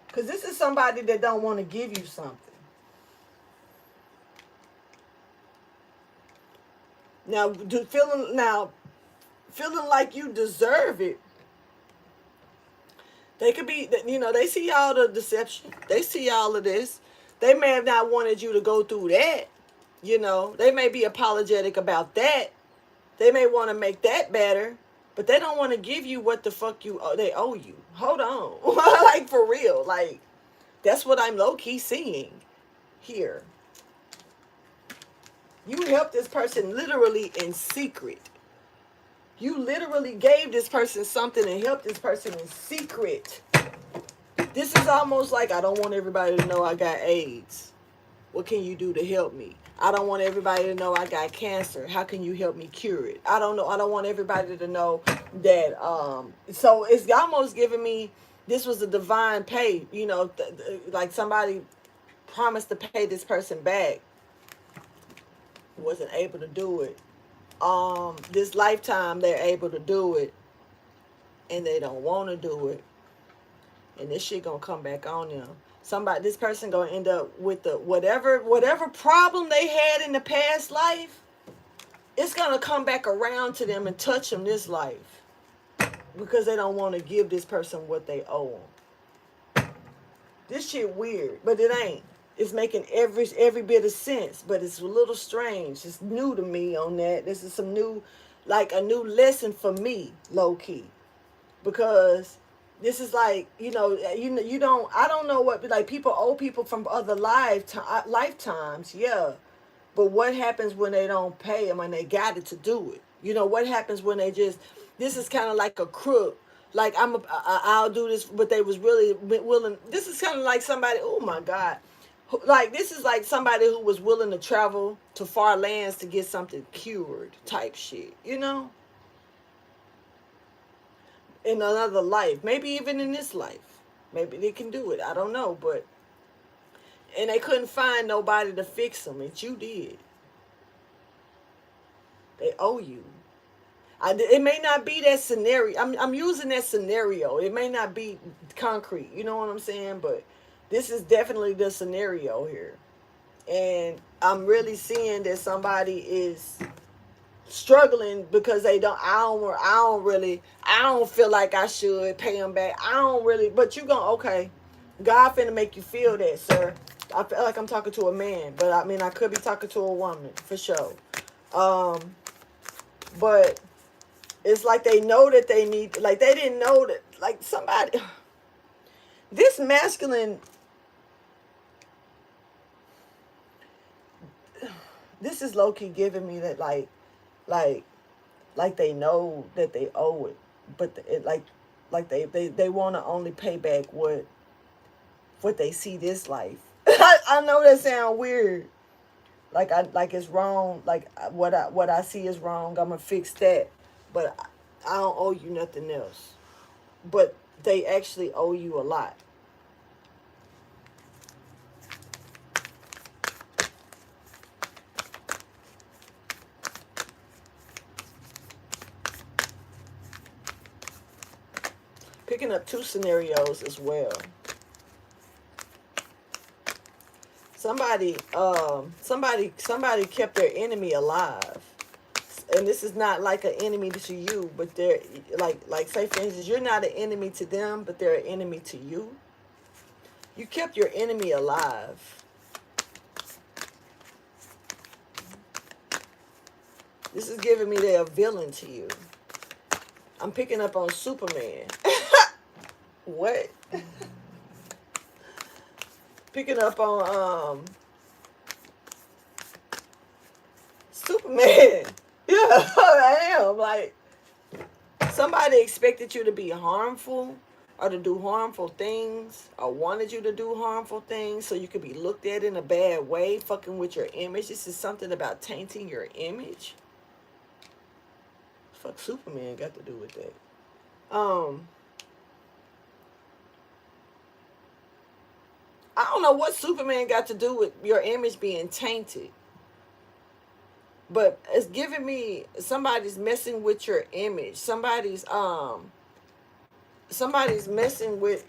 Because this is somebody that don't want to give you something. Now, feeling like you deserve it. They could be, they see all the deception. They see all of this. They may have not wanted you to go through that. They may be apologetic about that. They may want to make that better, but they don't want to give you what the fuck they owe you. Hold on. Like, for real. Like, that's what I'm low-key seeing here. You helped this person literally in secret. You literally gave this person something and helped this person in secret. This is almost like, I don't want everybody to know I got AIDS. What can you do to help me? I don't want everybody to know I got cancer. How can you help me cure it? I don't know. I don't want everybody to know that. So it's almost giving me, this was a divine pay. Like somebody promised to pay this person back. Wasn't able to do it. This lifetime they're able to do it. And they don't want to do it. And this shit gonna come back on them. This person gonna end up with the whatever problem they had in the past life, it's gonna come back around to them and touch them this life because they don't want to give this person what they owe them. This shit weird, but it ain't. It's making every bit of sense, but it's a little strange. It's new to me on that. This is some new, like a new lesson for me, low key, because this is like, you don't, I don't know what, like, people owe people from other lifetimes, yeah. But what happens when they don't pay them and they got it to do it? What happens when this is kind of like a crook. Like, I'll do this, but they was really willing. This is kind of like somebody, oh my God. Like, this is like somebody who was willing to travel to far lands to get something cured type shit, in another life, maybe even in this life. Maybe they can do it. I don't know, and they couldn't find nobody to fix them. And you did. They owe you. It may not be that scenario. I'm using that scenario. It may not be concrete. You know what I'm saying? But this is definitely the scenario here. And I'm really seeing that somebody is struggling because I don't feel like I should pay them back. I don't really, but you gonna, okay. God finna make you feel that, sir. I feel like I'm talking to a man, but I mean I could be talking to a woman for sure. Um, but it's like they know that they need, like they didn't know that, like somebody, this masculine, this is low key giving me that like, like they know that they owe it, but it like they want to only pay back what they see this life. I know that sound weird. Like like it's wrong. Like what I see is wrong. I'm gonna fix that, but I don't owe you nothing else. But they actually owe you a lot. Picking up two scenarios as well. Somebody kept their enemy alive. And this is not like an enemy to you, but they're like say for instance, you're not an enemy to them, but they're an enemy to you. You kept your enemy alive. This is giving me they're a villain to you. I'm picking up on Superman. What? Picking up on Superman. Yeah, I am. Like somebody expected you to be harmful or to do harmful things or wanted you to do harmful things so you could be looked at in a bad way, fucking with your image. This is something about tainting your image. Fuck Superman got to do with that. I don't know what Superman got to do with your image being tainted. But it's giving me somebody's messing with your image. Somebody's messing with,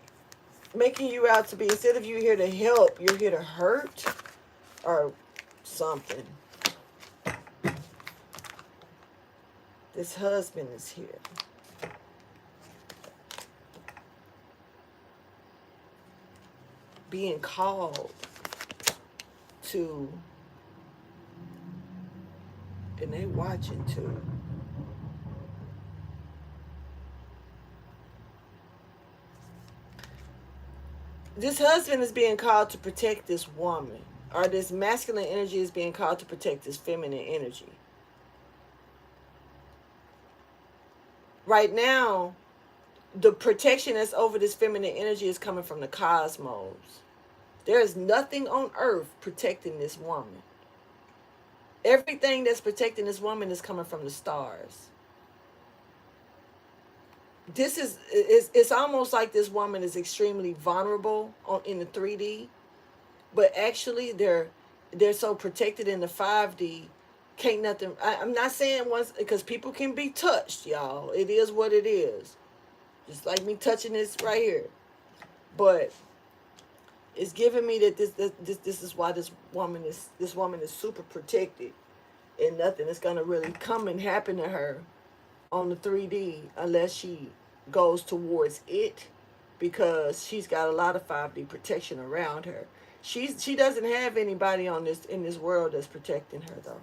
making you out to be, instead of you here to help, you're here to hurt or something. This husband is here. Being called to, and they watching too. This husband is being called to protect this woman, or this masculine energy is being called to protect this feminine energy. Right now, the protection that's over this feminine energy is coming from the cosmos. There is nothing on earth protecting this woman. Everything that's protecting this woman is coming from the stars. This is it's almost like this woman is extremely vulnerable in the 3D, but actually they're so protected in the 5D. Can't nothing. I'm not saying once, because people can be touched, y'all. It is what it is. Just like me touching this right here, but it's giving me that this is why this woman is super protected, and nothing is gonna really come and happen to her on the 3D unless she goes towards it, because she's got a lot of 5D protection around her. She doesn't have anybody in this world that's protecting her though.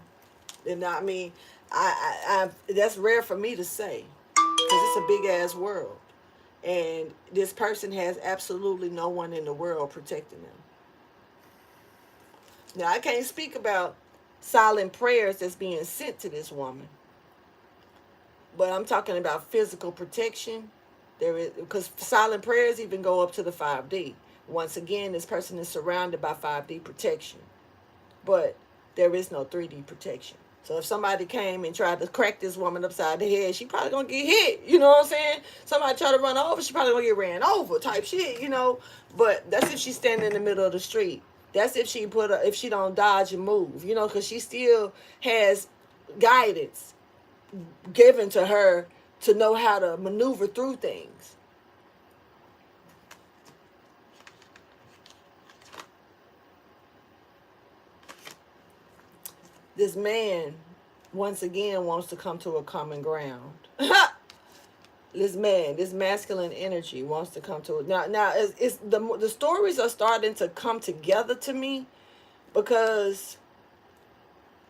And I mean, I that's rare for me to say, because it's a big ass world, and this person has absolutely no one in the world protecting them. Now I can't speak about silent prayers that's being sent to this woman, but I'm talking about physical protection. There is, because silent prayers even go up to the 5D. Once again, this person is surrounded by 5D protection, but there is no 3D protection. So if somebody came and tried to crack this woman upside the head, she probably gonna get hit. You know what I'm saying? Somebody try to run over, she probably gonna get ran over, type shit. You know, but that's if she's standing in the middle of the street. That's if if she don't dodge and move. You know, because she still has guidance given to her to know how to maneuver through things. This man, once again, wants to come to a common ground. This man, this masculine energy wants to come to it. Now it's the stories are starting to come together to me, because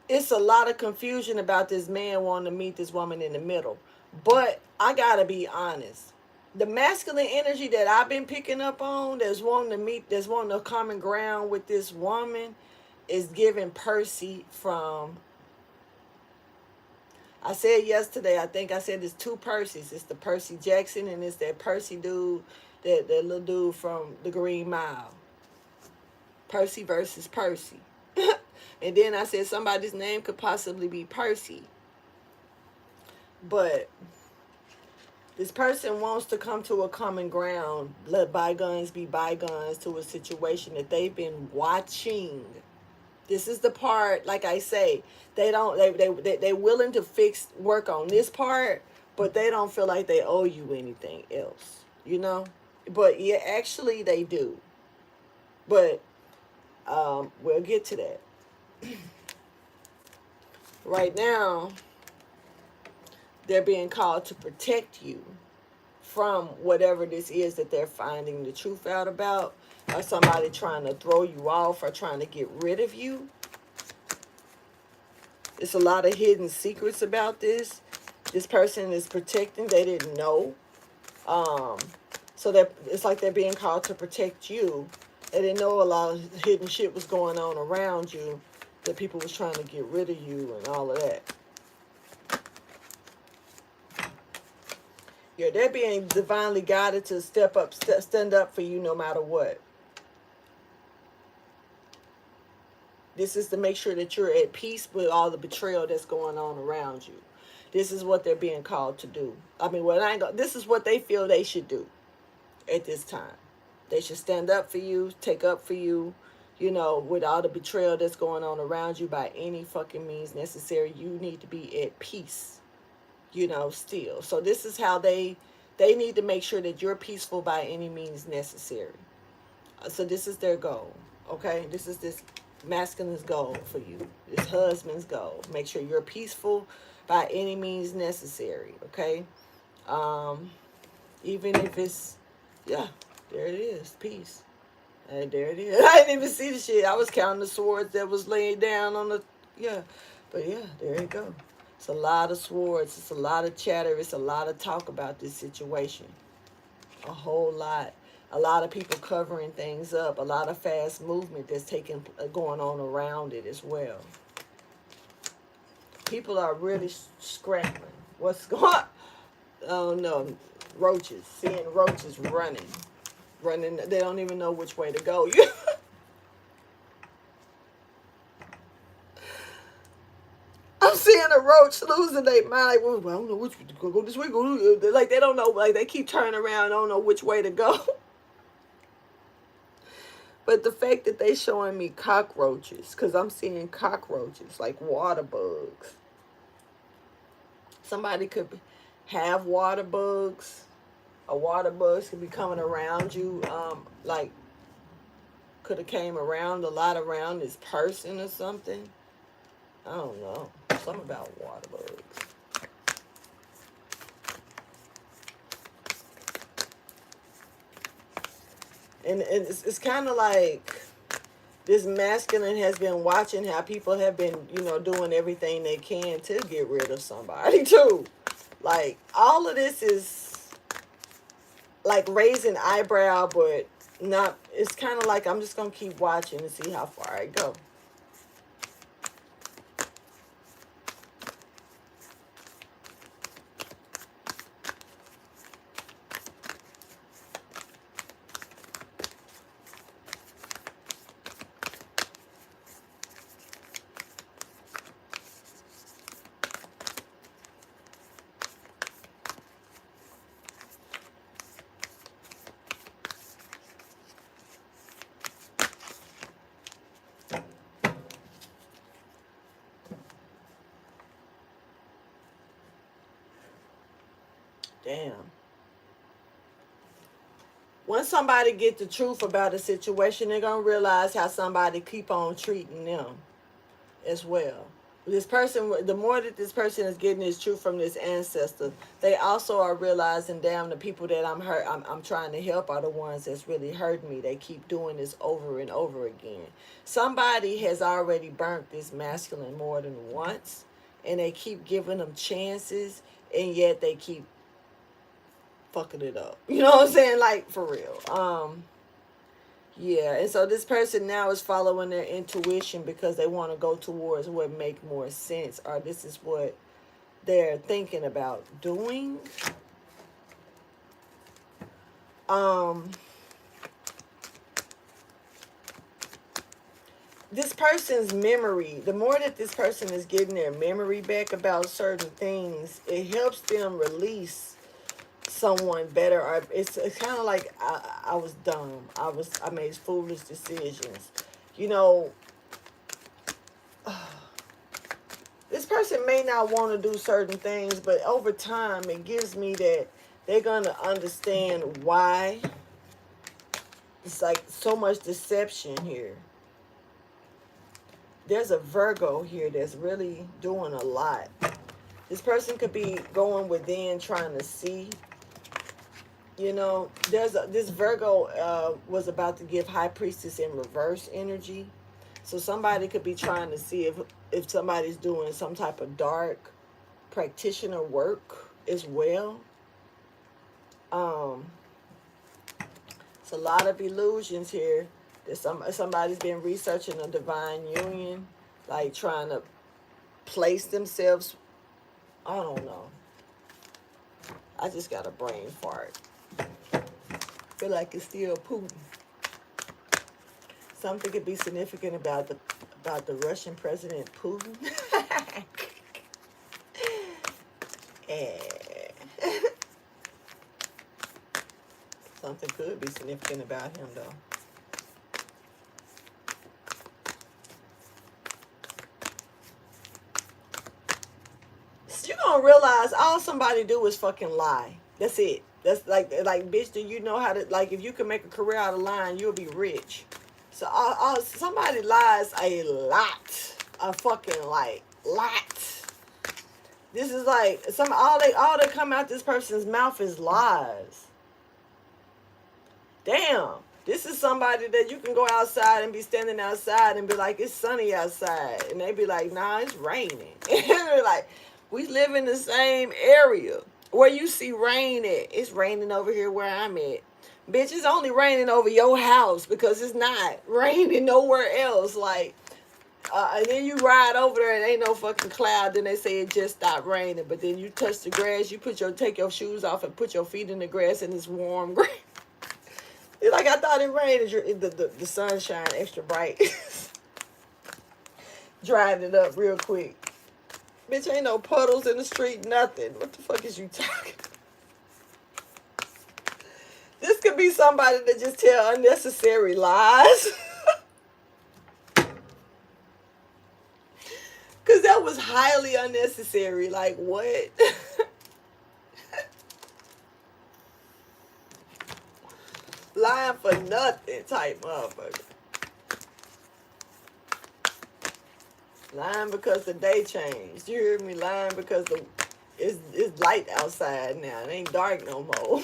it's a lot of confusion about this man wanting to meet this woman in the middle. But I gotta be honest. The masculine energy that I've been picking up on, that's wanting a common ground with this woman, is giving Percy from. I said yesterday, I think I said there's two Percys. It's the Percy Jackson, and it's that Percy dude, that little dude from the Green Mile. Percy versus Percy. And then I said somebody's name could possibly be Percy. But this person wants to come to a common ground, let bygones be bygones, to a situation that they've been watching. This is the part, like I say, they're willing to work on this part, but they don't feel like they owe you anything else, you know? But yeah, actually they do. But we'll get to that. Right now, they're being called to protect you from whatever this is that they're finding the truth out about, or somebody trying to throw you off or trying to get rid of you. It's a lot of hidden secrets about this. This person is protecting. They didn't know. So that it's like they're being called to protect you. They didn't know a lot of hidden shit was going on around you, that people was trying to get rid of you and all of that. Yeah, they're being divinely guided to stand up for you no matter what. This is to make sure that you're at peace with all the betrayal that's going on around you. This is what they're being called to do. I mean, this is what they feel they should do at this time. They should stand up for you, take up for you, with all the betrayal that's going on around you by any fucking means necessary. You need to be at peace, still. So this is how they need to make sure that you're peaceful by any means necessary. So this is their goal, okay? This is this masculine's goal for you, this husband's goal. Make sure you're peaceful by any means necessary, okay? Even if it's, yeah, there it is, peace. And there it is. I didn't even see the shit. I was counting the swords that was laying down on the, yeah. But yeah, there you go. It's a lot of swords. It's a lot of chatter. It's a lot of talk about this situation. A whole lot. A lot of people covering things up. A lot of fast movement that's going on around it as well. People are really scrambling. What's going on? Oh no, roaches. Seeing roaches running. They don't even know which way to go. I'm seeing a roach losing their mind. Like, well, I don't know which way to go this way. Like, they don't know. Like, they keep turning around, don't know which way to go. But the fact that they showing me cockroaches, because I'm seeing cockroaches, like water bugs. Somebody could have water bugs. A water bugs could be coming around you. Like, could have came around a lot around this person or something. I don't know. Something about water bugs. And it's kind of like this masculine has been watching how people have been, doing everything they can to get rid of somebody too. Like, all of this is like raising eyebrow, but not, it's kind of like I'm just going to keep watching and see how far I go. Damn. Once somebody get the truth about a situation, they're going to realize how somebody keep on treating them as well. this person, the more that this person is getting this truth from this ancestor, they also are realizing, damn, the people that I'm trying to help are the ones that's really hurting me. They keep doing this over and over again. Somebody has already burnt this masculine more than once, and they keep giving them chances, and yet they keep fucking it up. You know what I'm saying? Like, for real. Yeah, and so this person now is following their intuition because they want to go towards what make more sense, or this is what they're thinking about doing. Um, this person's memory, the more that this person is getting their memory back about certain things, it helps them release someone better. Or it's kind of like I was dumb. I made foolish decisions. You know, this person may not want to do certain things, but over time, it gives me that they're going to understand why it's like so much deception here. There's a Virgo here that's really doing a lot. This person could be going within trying to see. You know, this Virgo was about to give High Priestess in reverse energy. So somebody could be trying to see if somebody's doing some type of dark practitioner work as well. It's a lot of illusions here. There's somebody's been researching a divine union, like trying to place themselves. I don't know. I just got a brain fart. Feel like it's still Putin. Something could be significant about the Russian President Putin. Something could be significant about him, though. So you're gonna realize all somebody do is fucking lie. That's it. That's like bitch, do you know how to, like, if you can make a career out of lying, you'll be rich. So somebody lies a lot. A fucking like lot. This is like all that come out this person's mouth is lies. Damn. This is somebody that you can go outside and be standing outside and be like, it's sunny outside. And they be like, nah, it's raining. And they're like, we live in the same area. Where you see rain at, it's raining over here where I'm at. Bitch, it's only raining over your house because it's not raining nowhere else. Like, and then you ride over there and ain't no fucking cloud. Then they say it just stopped raining. But then you touch the grass, you take your shoes off and put your feet in the grass and it's warm grass. It's like, I thought it rained. The sunshine extra bright. Dried it up real quick. Bitch, ain't no puddles in the street, nothing. What the fuck is you talking about? This could be somebody that just tell unnecessary lies. Because that was highly unnecessary. Like, what? Lying for nothing type motherfucker. Lying because the day changed. You hear me? Lying because it's light outside now. It ain't dark no more.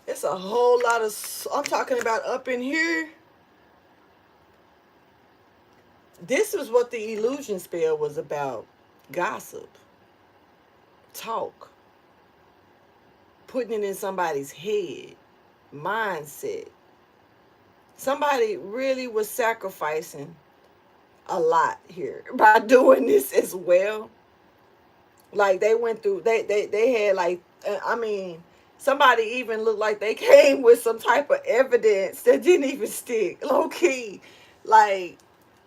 It's a whole lot of, I'm talking about up in here. This is what the illusion spell was about. Gossip. Talk. Putting it in somebody's head. Mindset. Somebody really was sacrificing a lot here by doing this as well. Like, they went through, they had like, I mean, somebody even looked like they came with some type of evidence that didn't even stick. Low key. Like,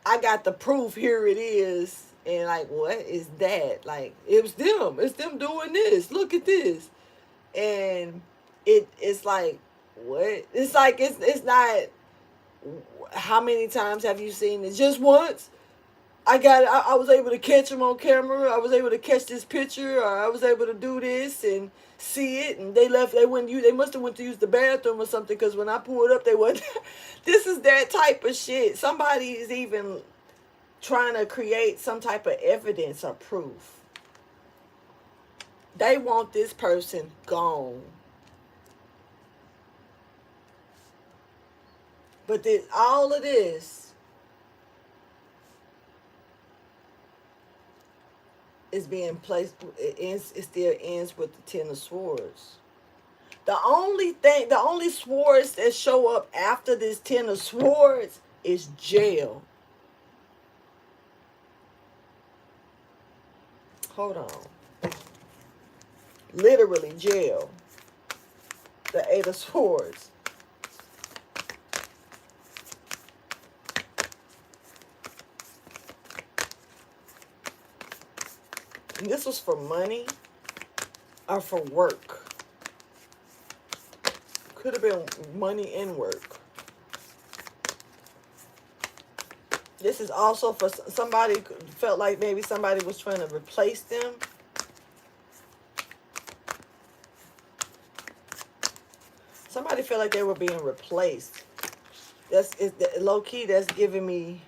I got the proof, here it is. And like, what is that? Like, it was them. It's them doing this. Look at this. And it's like, what? It's like, it's not, How many times have you seen it? Just once. I was able to catch him on camera. I was able to catch this picture. Or I was able to do this and see it. And they left. They must have went to use the bathroom or something. Because when I pulled up, they wasn't. This is that type of shit. Somebody is even trying to create some type of evidence or proof. They want this person gone. But all of this is being placed. It still ends with the Ten of Swords. The only swords that show up after this Ten of Swords is jail. Hold on. Literally jail. The Eight of Swords. And this was for money or for work. Could have been money and work. This is also for somebody felt like maybe somebody was trying to replace them. Somebody felt like they were being replaced. Low key, that's giving me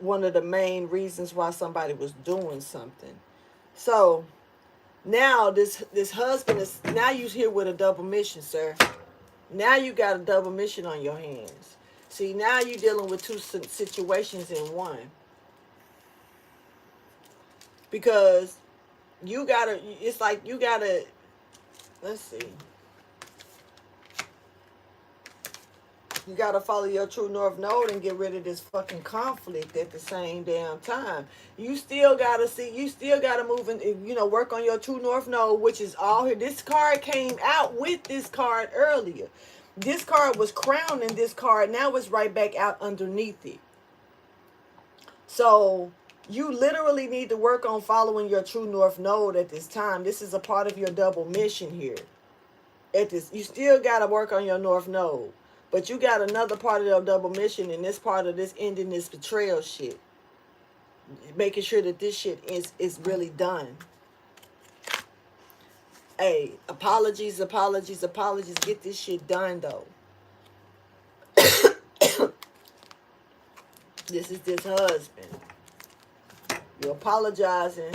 one of the main reasons why somebody was doing something. So now this husband is, now you're here with a double mission, sir. Now you got a double mission on your hands. See, now you're dealing with two situations in one. Because you gotta, it's like you gotta, let's see. You gotta follow your true north node and get rid of this fucking conflict at the same damn time. You still gotta move and, work on your true north node, which is all here. This card came out with this card earlier. This card was crowning this card. Now it's right back out underneath it. So you literally need to work on following your true north node at this time. This is a part of your double mission here. You still gotta work on your north node. But you got another part of your double mission, and this part of this ending this betrayal shit. Making sure that this shit is really done. Hey, apologies. Get this shit done, though. This is this husband. You're apologizing,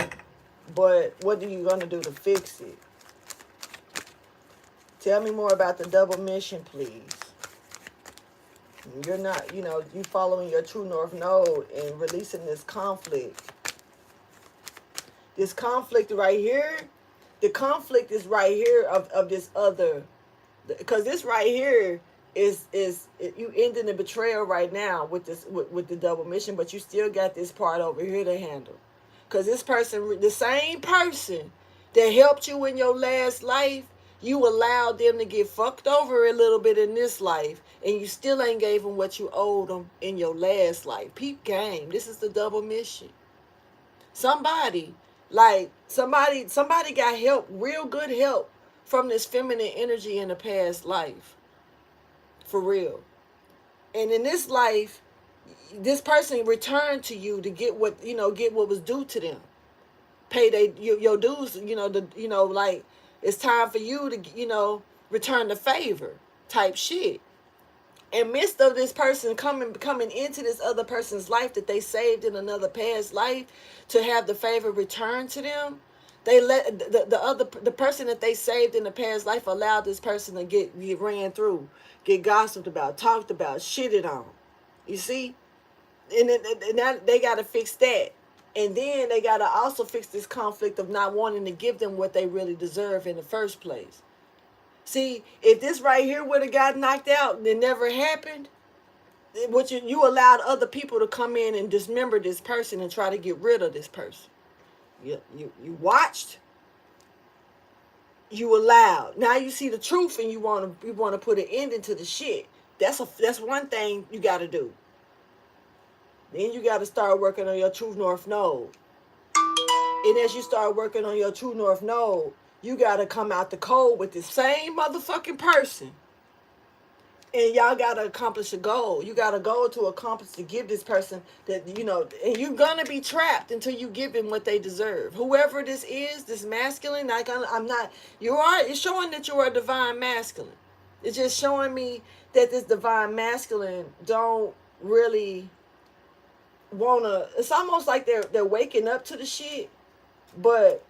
but what are you going to do to fix it? Tell me more about the double mission, please. You're not, you following your true north node and releasing this conflict. This conflict right here, the conflict is right here of this other, because this right here is you ending the betrayal right now with this with the double mission, but you still got this part over here to handle. Because this person, the same person that helped you in your last life, you allowed them to get fucked over a little bit in this life, and you still ain't gave them what you owed them in your last life. Peep game. This is the double mission. Somebody got help, real good help from this feminine energy in the past life. For real. And in this life, this person returned to you to get what was due to them. Pay your dues, like it's time for you to, return the favor type shit. In midst of this person coming into this other person's life that they saved in another past life to have the favor returned to them, they let the person that they saved in the past life allowed this person to get ran through, get gossiped about, talked about, shitted on. You see? And now they got to fix that. And then they got to also fix this conflict of not wanting to give them what they really deserve in the first place. See, if this right here would have got knocked out and it never happened, what you allowed other people to come in and dismember this person and try to get rid of this person. You watched. You allowed. Now you see the truth and you want to put an end into the shit. That's one thing you got to do. Then you got to start working on your true north node. And as you start working on your true north node, you got to come out the cold with this same motherfucking person and y'all gotta accomplish a goal. You got a goal to accomplish to give this person that, you know, and you're gonna be trapped until you give them what they deserve. Whoever this is, this masculine, like I'm not. You are. It's showing that you are a divine masculine. It's just showing me that this divine masculine don't really wanna. It's almost like they're waking up to the shit, but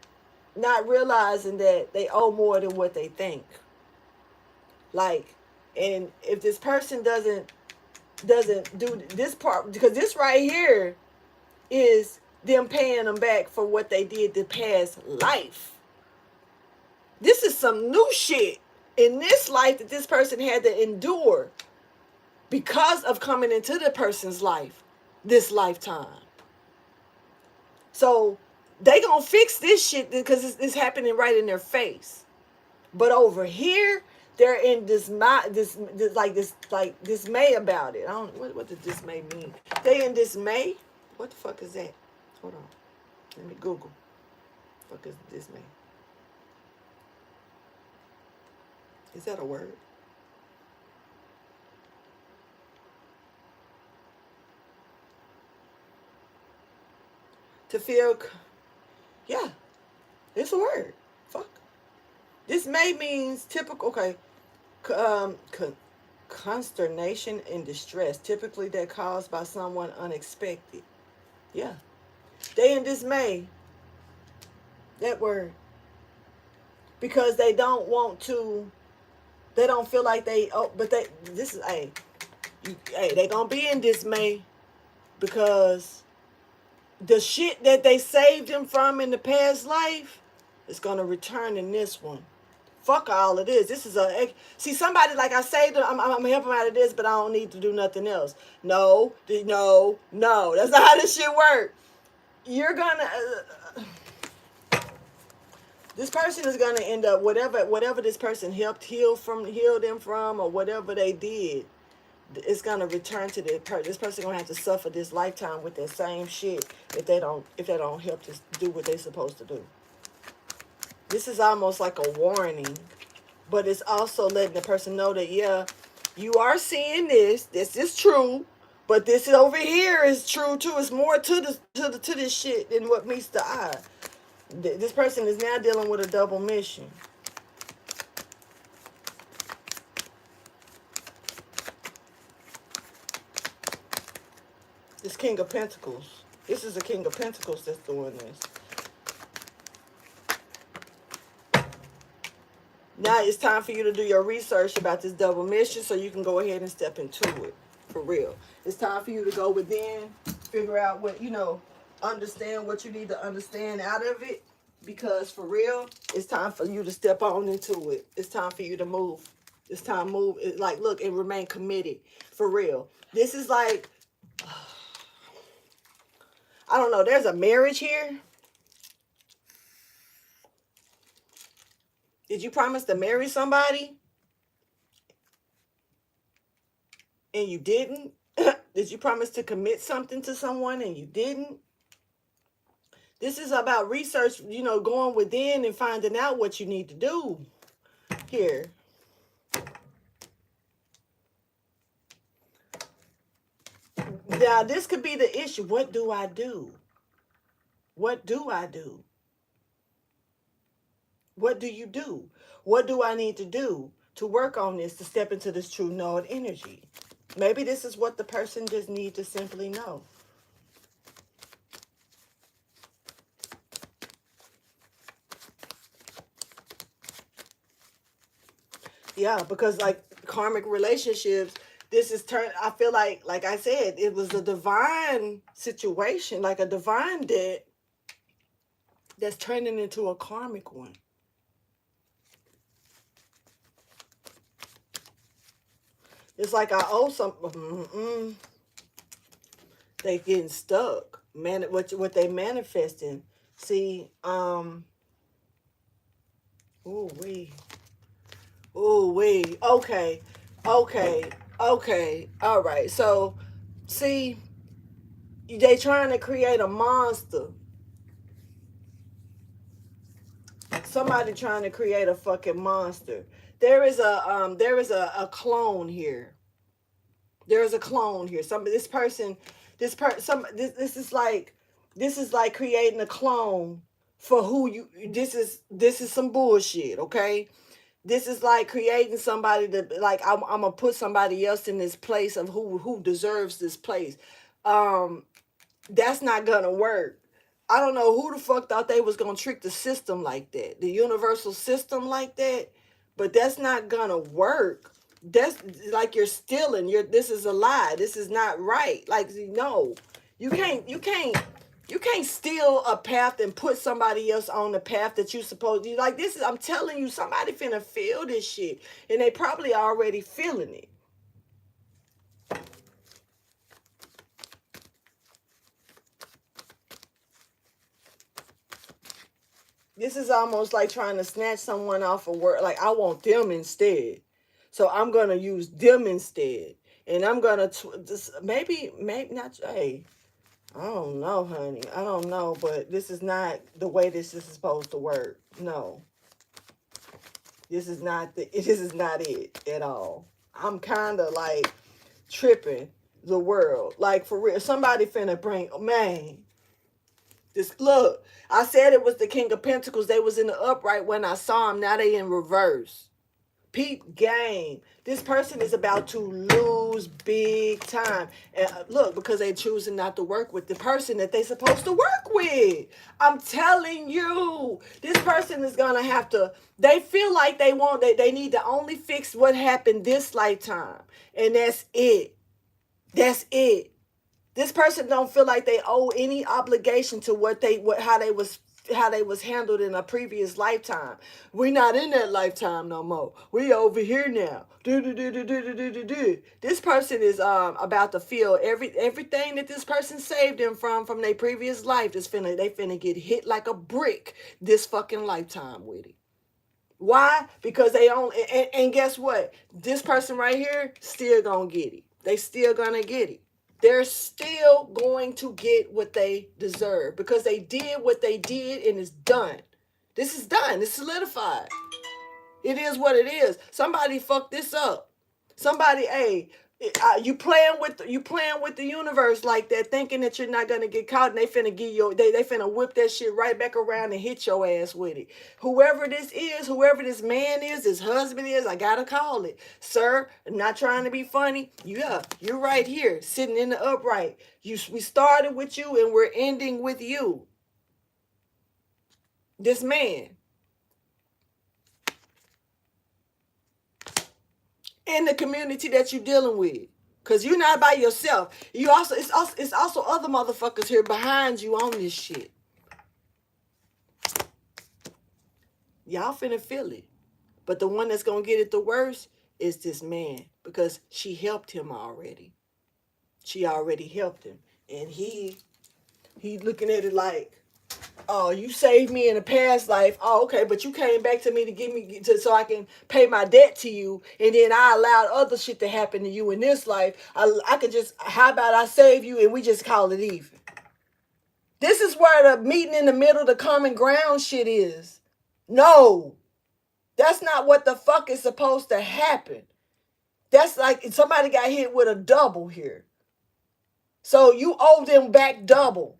not realizing that they owe more than what they think. Like, and if this person doesn't do this part, because this right here is them paying them back for what they did the past life. This is some new shit in this life that this person had to endure because of coming into the person's life this lifetime. So they gonna fix this shit because it's happening right in their face. But over here, they're in this dismay about it. I don't what does dismay mean? They in dismay. What the fuck is that? Hold on. Let me Google. What the fuck is dismay? Is that a word? To feel, yeah, it's a word. Fuck. Dismay means typical. Okay, um, con- consternation and distress, typically that caused by someone unexpected. Yeah, they in dismay. That word, because they don't want to. They don't feel like they. Oh, but they. This is hey. They gonna be in dismay because the shit that they saved them from in the past life is gonna return in this one. Fuck all of this. This is a see somebody like I saved them. I'm helping them out of this, but I don't need to do nothing else. No, no. That's not how this shit works. You're gonna. This person is gonna end up whatever this person helped heal them from, or whatever they did. It's gonna return to this person gonna have to suffer this lifetime with that same shit if they don't help to do what they're supposed to do. This is almost like a warning, but it's also letting the person know that, yeah, you are seeing this. This is true, but this over here is true too. It's more to this shit than what meets the eye. This person is now dealing with a double mission. This King of Pentacles. This is the King of Pentacles that's doing this. Now it's time for you to do your research about this double mission so you can go ahead and step into it. For real. It's time for you to go within, figure out what, understand what you need to understand out of it. Because for real, it's time for you to step on into it. It's time for you to move. It's time to move. Like, look, and remain committed. For real. This is like, I don't know, there's a marriage here. Did you promise to marry somebody? And you didn't? Did you promise to commit something to someone and you didn't? This is about research, going within and finding out what you need to do here. Now, this could be the issue. What do I do? What do I do? What do you do? What do I need to do to work on this, to step into this true node energy? Maybe this is what the person just needs to simply know. Yeah, because like karmic relationships, this is I feel like I said, it was a divine situation, like a divine debt that's turning into a karmic one. It's like I owe something. They getting stuck. Man, what they manifesting? See, ooh wee, okay, all right. So, see, they trying to create a monster. Somebody trying to create a fucking monster there is a clone here. There is a clone here. This person, this is like creating a clone for who you. This is some bullshit. Okay, this is like creating somebody that, like, I'm gonna put somebody else in this place of who deserves this place. Um, that's not gonna work. I don't know who the fuck thought they was gonna trick the system like that, the universal system like that, but that's not gonna work. That's like you're stealing. This is a lie. This is not right. Like, no, you can't steal a path and put somebody else on the path that you supposed to. Like, this is, I'm telling you, somebody finna feel this shit, and they probably already feeling it. This is almost like trying to snatch someone off of work. Like, I want them instead. So I'm going to use them instead. And I'm going to just maybe not. Hey, I don't know, honey. I don't know. But this is not the way this is supposed to work. No, this is not it at all. I'm kind of like tripping the world. Like, for real. Somebody finna bring, oh, man. This, look, I said it was the King of Pentacles. They was in the upright when I saw them. Now they in reverse. Peep game. This person is about to lose big time. And look, because they choosing not to work with the person that they supposed to work with. I'm telling you, this person is gonna have to. They feel like they need to only fix what happened this lifetime, and that's it. That's it. This person don't feel like they owe any obligation to how they was handled in a previous lifetime. We not in that lifetime no more. We over here now. This person is about to feel everything that this person saved them from their previous life. They finna get hit like a brick this fucking lifetime with it. Why? Because they only and guess what? This person right here still gonna get it. They still gonna get it. They're still going to get what they deserve because they did what they did and it's done. This is done. It's solidified. It is what it is. Somebody fucked this up. Somebody, hey, you playing with the universe like that, thinking that you're not gonna get caught, and they finna give you they finna whip that shit right back around and hit your ass with it. Whoever this is, whoever this man is, this husband is, I gotta call it, sir. I'm not trying to be funny. Yeah, you're right here, sitting in the upright. We started with you and we're ending with you. This man. In the community that you're dealing with, because you're not by yourself. It's also other motherfuckers here behind you on this shit. Y'all finna feel it, but the one that's gonna get it the worst is this man, because she helped him already. She already helped him, and he looking at it like, oh, you saved me in a past life. Oh, okay, but you came back to me to so I can pay my debt to you, and then I allowed other shit to happen to you in this life. I could just, how about I save you and we just call it even? This is where the meeting in the middle, the common ground shit is. No, that's not what the fuck is supposed to happen. That's like somebody got hit with a double here. So you owe them back double.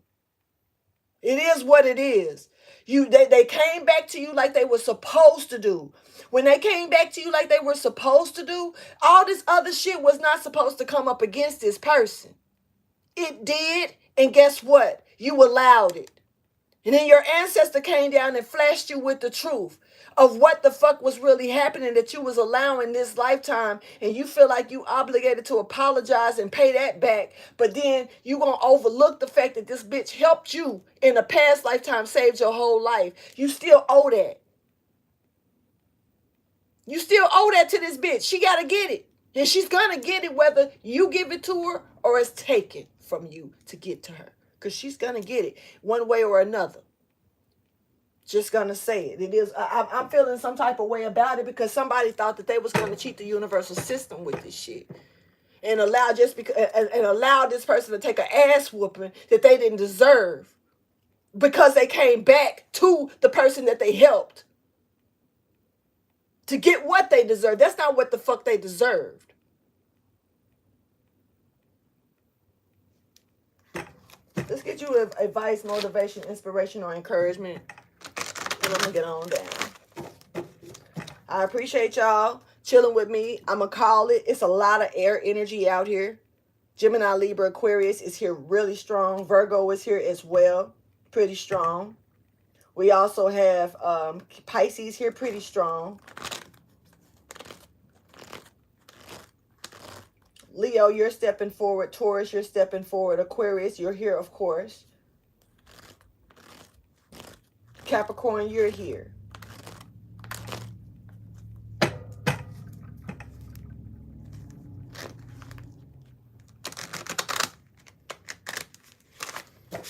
It is what it is. They came back to you like they were supposed to do. When they came back to you like they were supposed to do, all this other shit was not supposed to come up against this person. It did, and guess what? You allowed it. And then your ancestor came down and flashed you with the truth of what the fuck was really happening that you was allowing this lifetime, and you feel like you obligated to apologize and pay that back, but then you gonna overlook the fact that this bitch helped you in a past lifetime, saved your whole life. You still owe that. You still owe that to this bitch. She gotta get it. And she's gonna get it whether you give it to her or it's taken from you to get to her. Because she's gonna get it one way or another. Just gonna say it. It is. I'm feeling some type of way about it because somebody thought that they was gonna cheat the universal system with this shit, and allow this person to take an ass whooping that they didn't deserve because they came back to the person that they helped. to get what they deserve. That's not what the fuck they deserved. Let's get you advice, motivation, inspiration, or encouragement. And I'm going to get on down. I appreciate y'all chilling with me. I'm going to call it. It's a lot of air energy out here. Gemini, Libra, Aquarius is here really strong. Virgo is here as well. Pretty strong. We also have Pisces here pretty strong. Leo, you're stepping forward. Taurus, you're stepping forward. Aquarius, you're here, of course. Capricorn, you're here.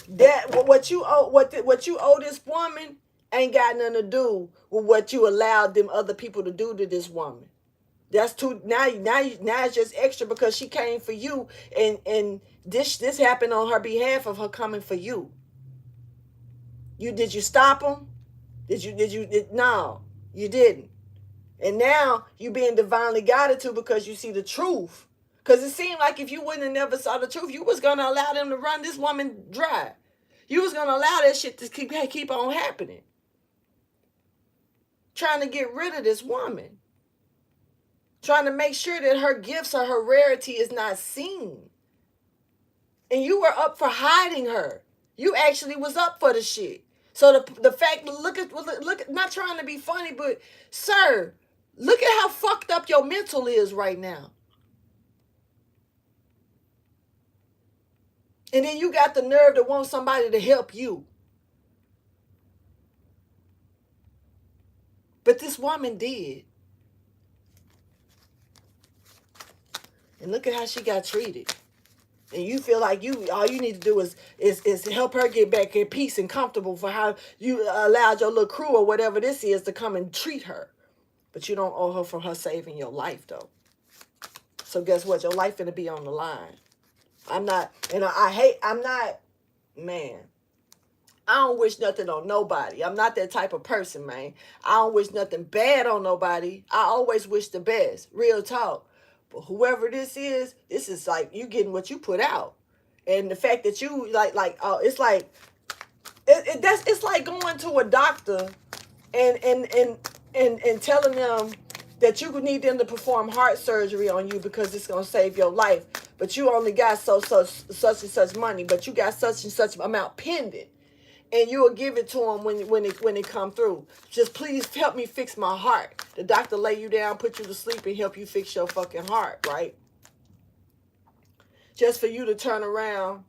That what you owe, what you owe this woman ain't got nothing to do with what you allowed them other people to do to this woman. That's too now it's just extra because she came for you, and this happened on her behalf of her coming for you. Did you stop him? No, you didn't. And now you being divinely guided to because you see the truth. Because it seemed like if you wouldn't have never saw the truth, you was gonna allow them to run this woman dry. You was gonna allow that shit to keep on happening. Trying to get rid of this woman. Trying to make sure that her gifts or her rarity is not seen. And you were up for hiding her. You actually was up for the shit. So the fact, look at, not trying to be funny, but sir, look at how fucked up your mental is right now. And then you got the nerve to want somebody to help you. But this woman did. And look at how she got treated. And you feel like all you need to do is help her get back in peace and comfortable for how you allowed your little crew or whatever this is to come and treat her. But you don't owe her for her saving your life, though. So guess what? Your life gonna be on the line. I'm not, man. I don't wish nothing on nobody. I'm not that type of person, man. I don't wish nothing bad on nobody. I always wish the best. Real talk. But whoever this is like you getting what you put out. And the fact that you it's like it's like going to a doctor and telling them that you need them to perform heart surgery on you because it's gonna save your life. But you only got such and such money, but you got such and such amount pending. And you will give it to them when it come through. Just please help me fix my heart. The doctor lay you down, put you to sleep, and help you fix your fucking heart, right? Just for you to turn around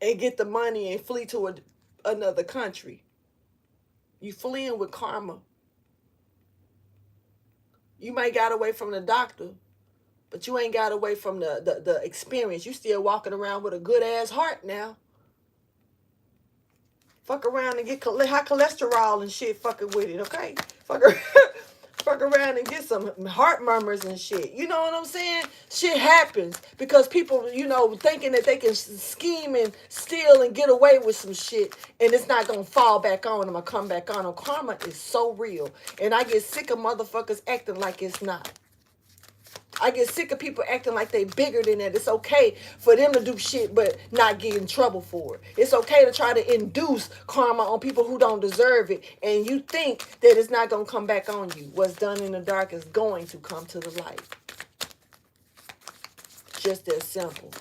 and get the money and flee to another country. You fleeing with karma. You might got away from the doctor, but you ain't got away from the experience. You still walking around with a good ass heart now. Fuck around and get high cholesterol and shit fucking with it, okay? Fuck around and get some heart murmurs and shit. You know what I'm saying? Shit happens because people, thinking that they can scheme and steal and get away with some shit, and it's not going to fall back on them or come back on them. Karma is so real, and I get sick of motherfuckers acting like it's not. I get sick of people acting like they bigger than that. It's okay for them to do shit but not get in trouble for it. It's okay to try to induce karma on people who don't deserve it. And you think that it's not going to come back on you. What's done in the dark is going to come to the light. Just that simple.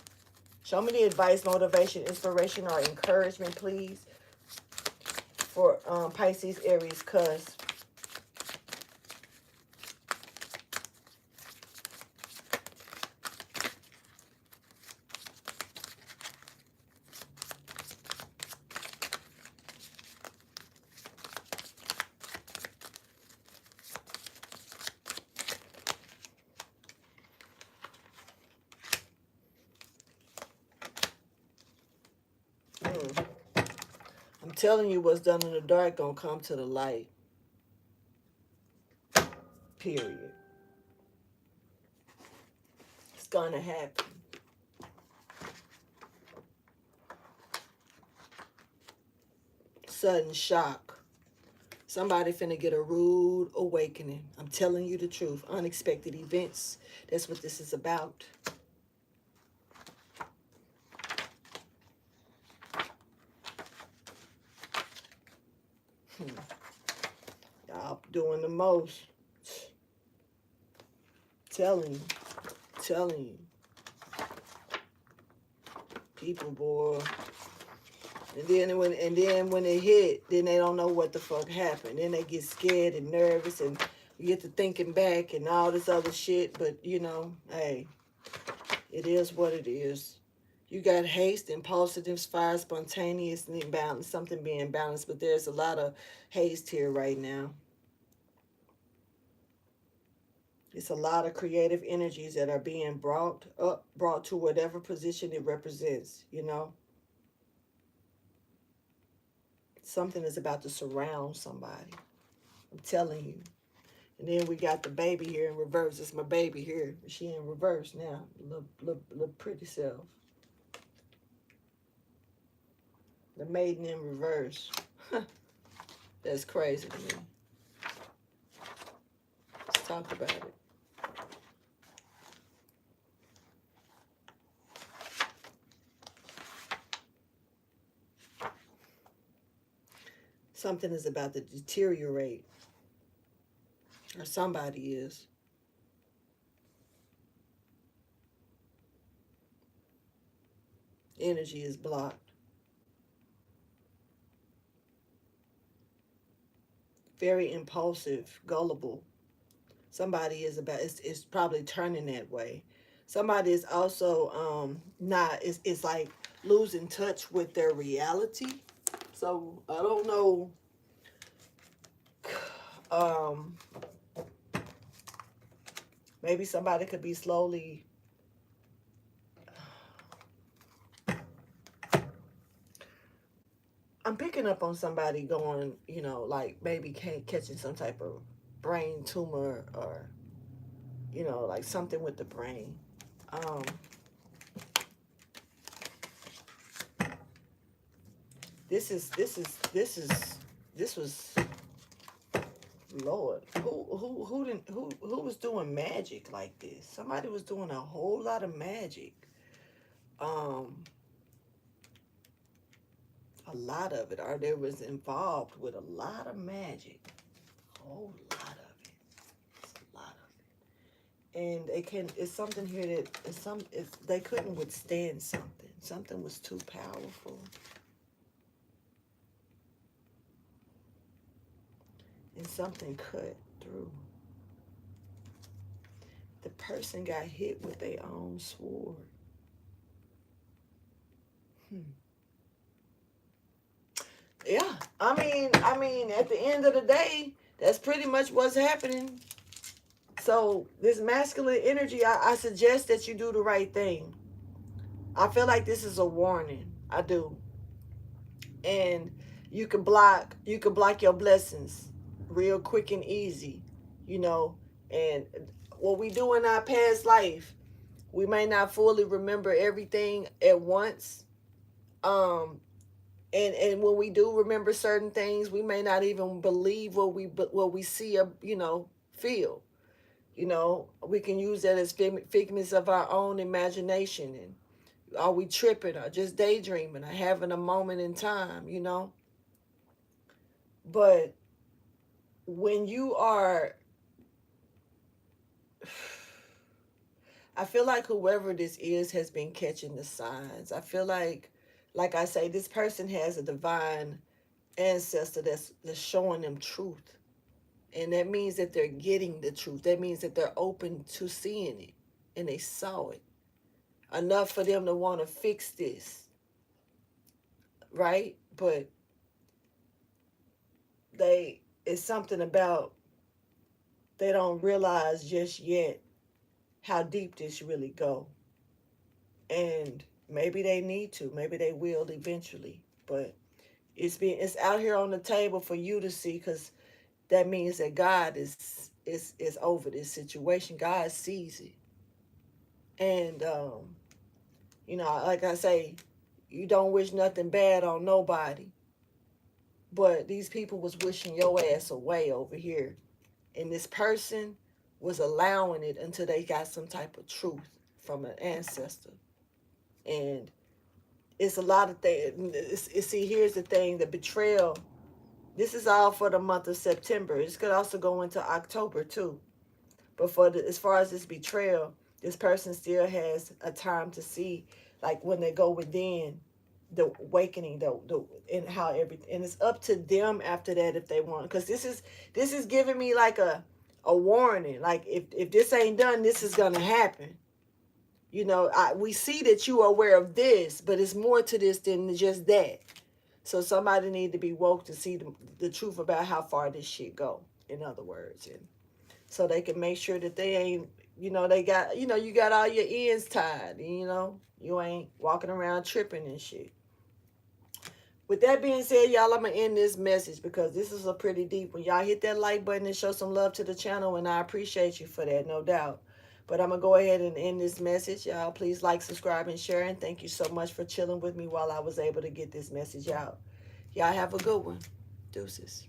Show me the advice, motivation, inspiration, or encouragement, please, for Pisces Aries Cusps. I'm telling you, what's done in the dark gonna come to the light. Period. It's gonna happen. Sudden shock. Somebody finna get a rude awakening. I'm telling you the truth. Unexpected events. That's what this is about. Y'all doing the most. Telling you. Telling you. People, boy. And then when it hit, then they don't know what the fuck happened. Then they get scared and nervous and you get to thinking back and all this other shit. But you know, hey, it is what it is. You got haste, impulsive, fire, spontaneous, and imbalance. Something being balanced, but there's a lot of haste here right now. It's a lot of creative energies that are being brought to whatever position it represents, you know. Something is about to surround somebody. I'm telling you. And then we got the baby here in reverse. It's my baby here. She in reverse now. Little pretty self. The maiden in reverse. That's crazy to me. Let's talk about it. Something is about to deteriorate. Or somebody is. Energy is blocked. Very impulsive, gullible. Somebody is about, it's probably turning that way. Somebody is also not, it's like losing touch with their reality. So I don't know. Um, maybe somebody could be slowly. I'm picking up on somebody going, you know, like maybe catching some type of brain tumor or, you know, like something with the brain. Um, this was Lord. Who was doing magic like this? Somebody was doing a whole lot of magic. Um, a lot of it, or there was involved with a lot of magic. A whole lot of it. It's a lot of it. And it's something here that they couldn't withstand something. Something was too powerful. And something cut through. The person got hit with their own sword. Yeah, I mean, at the end of the day, that's pretty much what's happening. So this masculine energy, I suggest that you do the right thing. I feel like this is a warning. I do. And you can block your blessings real quick and easy, you know. And what we do in our past life, we may not fully remember everything at once. Um, and when we do remember certain things, we may not even believe what we see or, you know, feel. You know, we can use that as figments of our own imagination. And are we tripping or just daydreaming or having a moment in time, you know? But when you are, I feel like whoever this is has been catching the signs. I feel like I say, this person has a divine ancestor that's showing them truth. And that means that they're getting the truth. That means that they're open to seeing it. And they saw it. Enough for them to want to fix this. Right? But it's something about they don't realize just yet how deep this really go. And maybe they need to. Maybe they will eventually. But it's out here on the table for you to see, because that means that God is over this situation. God sees it. And you know, like I say, you don't wish nothing bad on nobody. But these people was wishing your ass away over here. And this person was allowing it until they got some type of truth from an ancestor. And it's a lot of things. See, here's the thing: the betrayal. This is all for the month of September. This could also go into October too. But as far as this betrayal, this person still has a time to see, like when they go within, the awakening, the and how everything, and it's up to them after that if they want. Because this is giving me like a warning. Like if this ain't done, this is gonna happen. We see that you are aware of this, but it's more to this than just that. So somebody need to be woke to see the truth about how far this shit go. In other words, and so they can make sure that they ain't, they got, you got all your ends tied. You ain't walking around tripping and shit. With that being said, y'all, I'm gonna end this message because this is a pretty deep one. Y'all hit that like button and show some love to the channel, and I appreciate you for that, no doubt. But I'm gonna go ahead and end this message. Y'all, please like, subscribe, and share. And thank you so much for chilling with me while I was able to get this message out. Y'all have a good one. Deuces.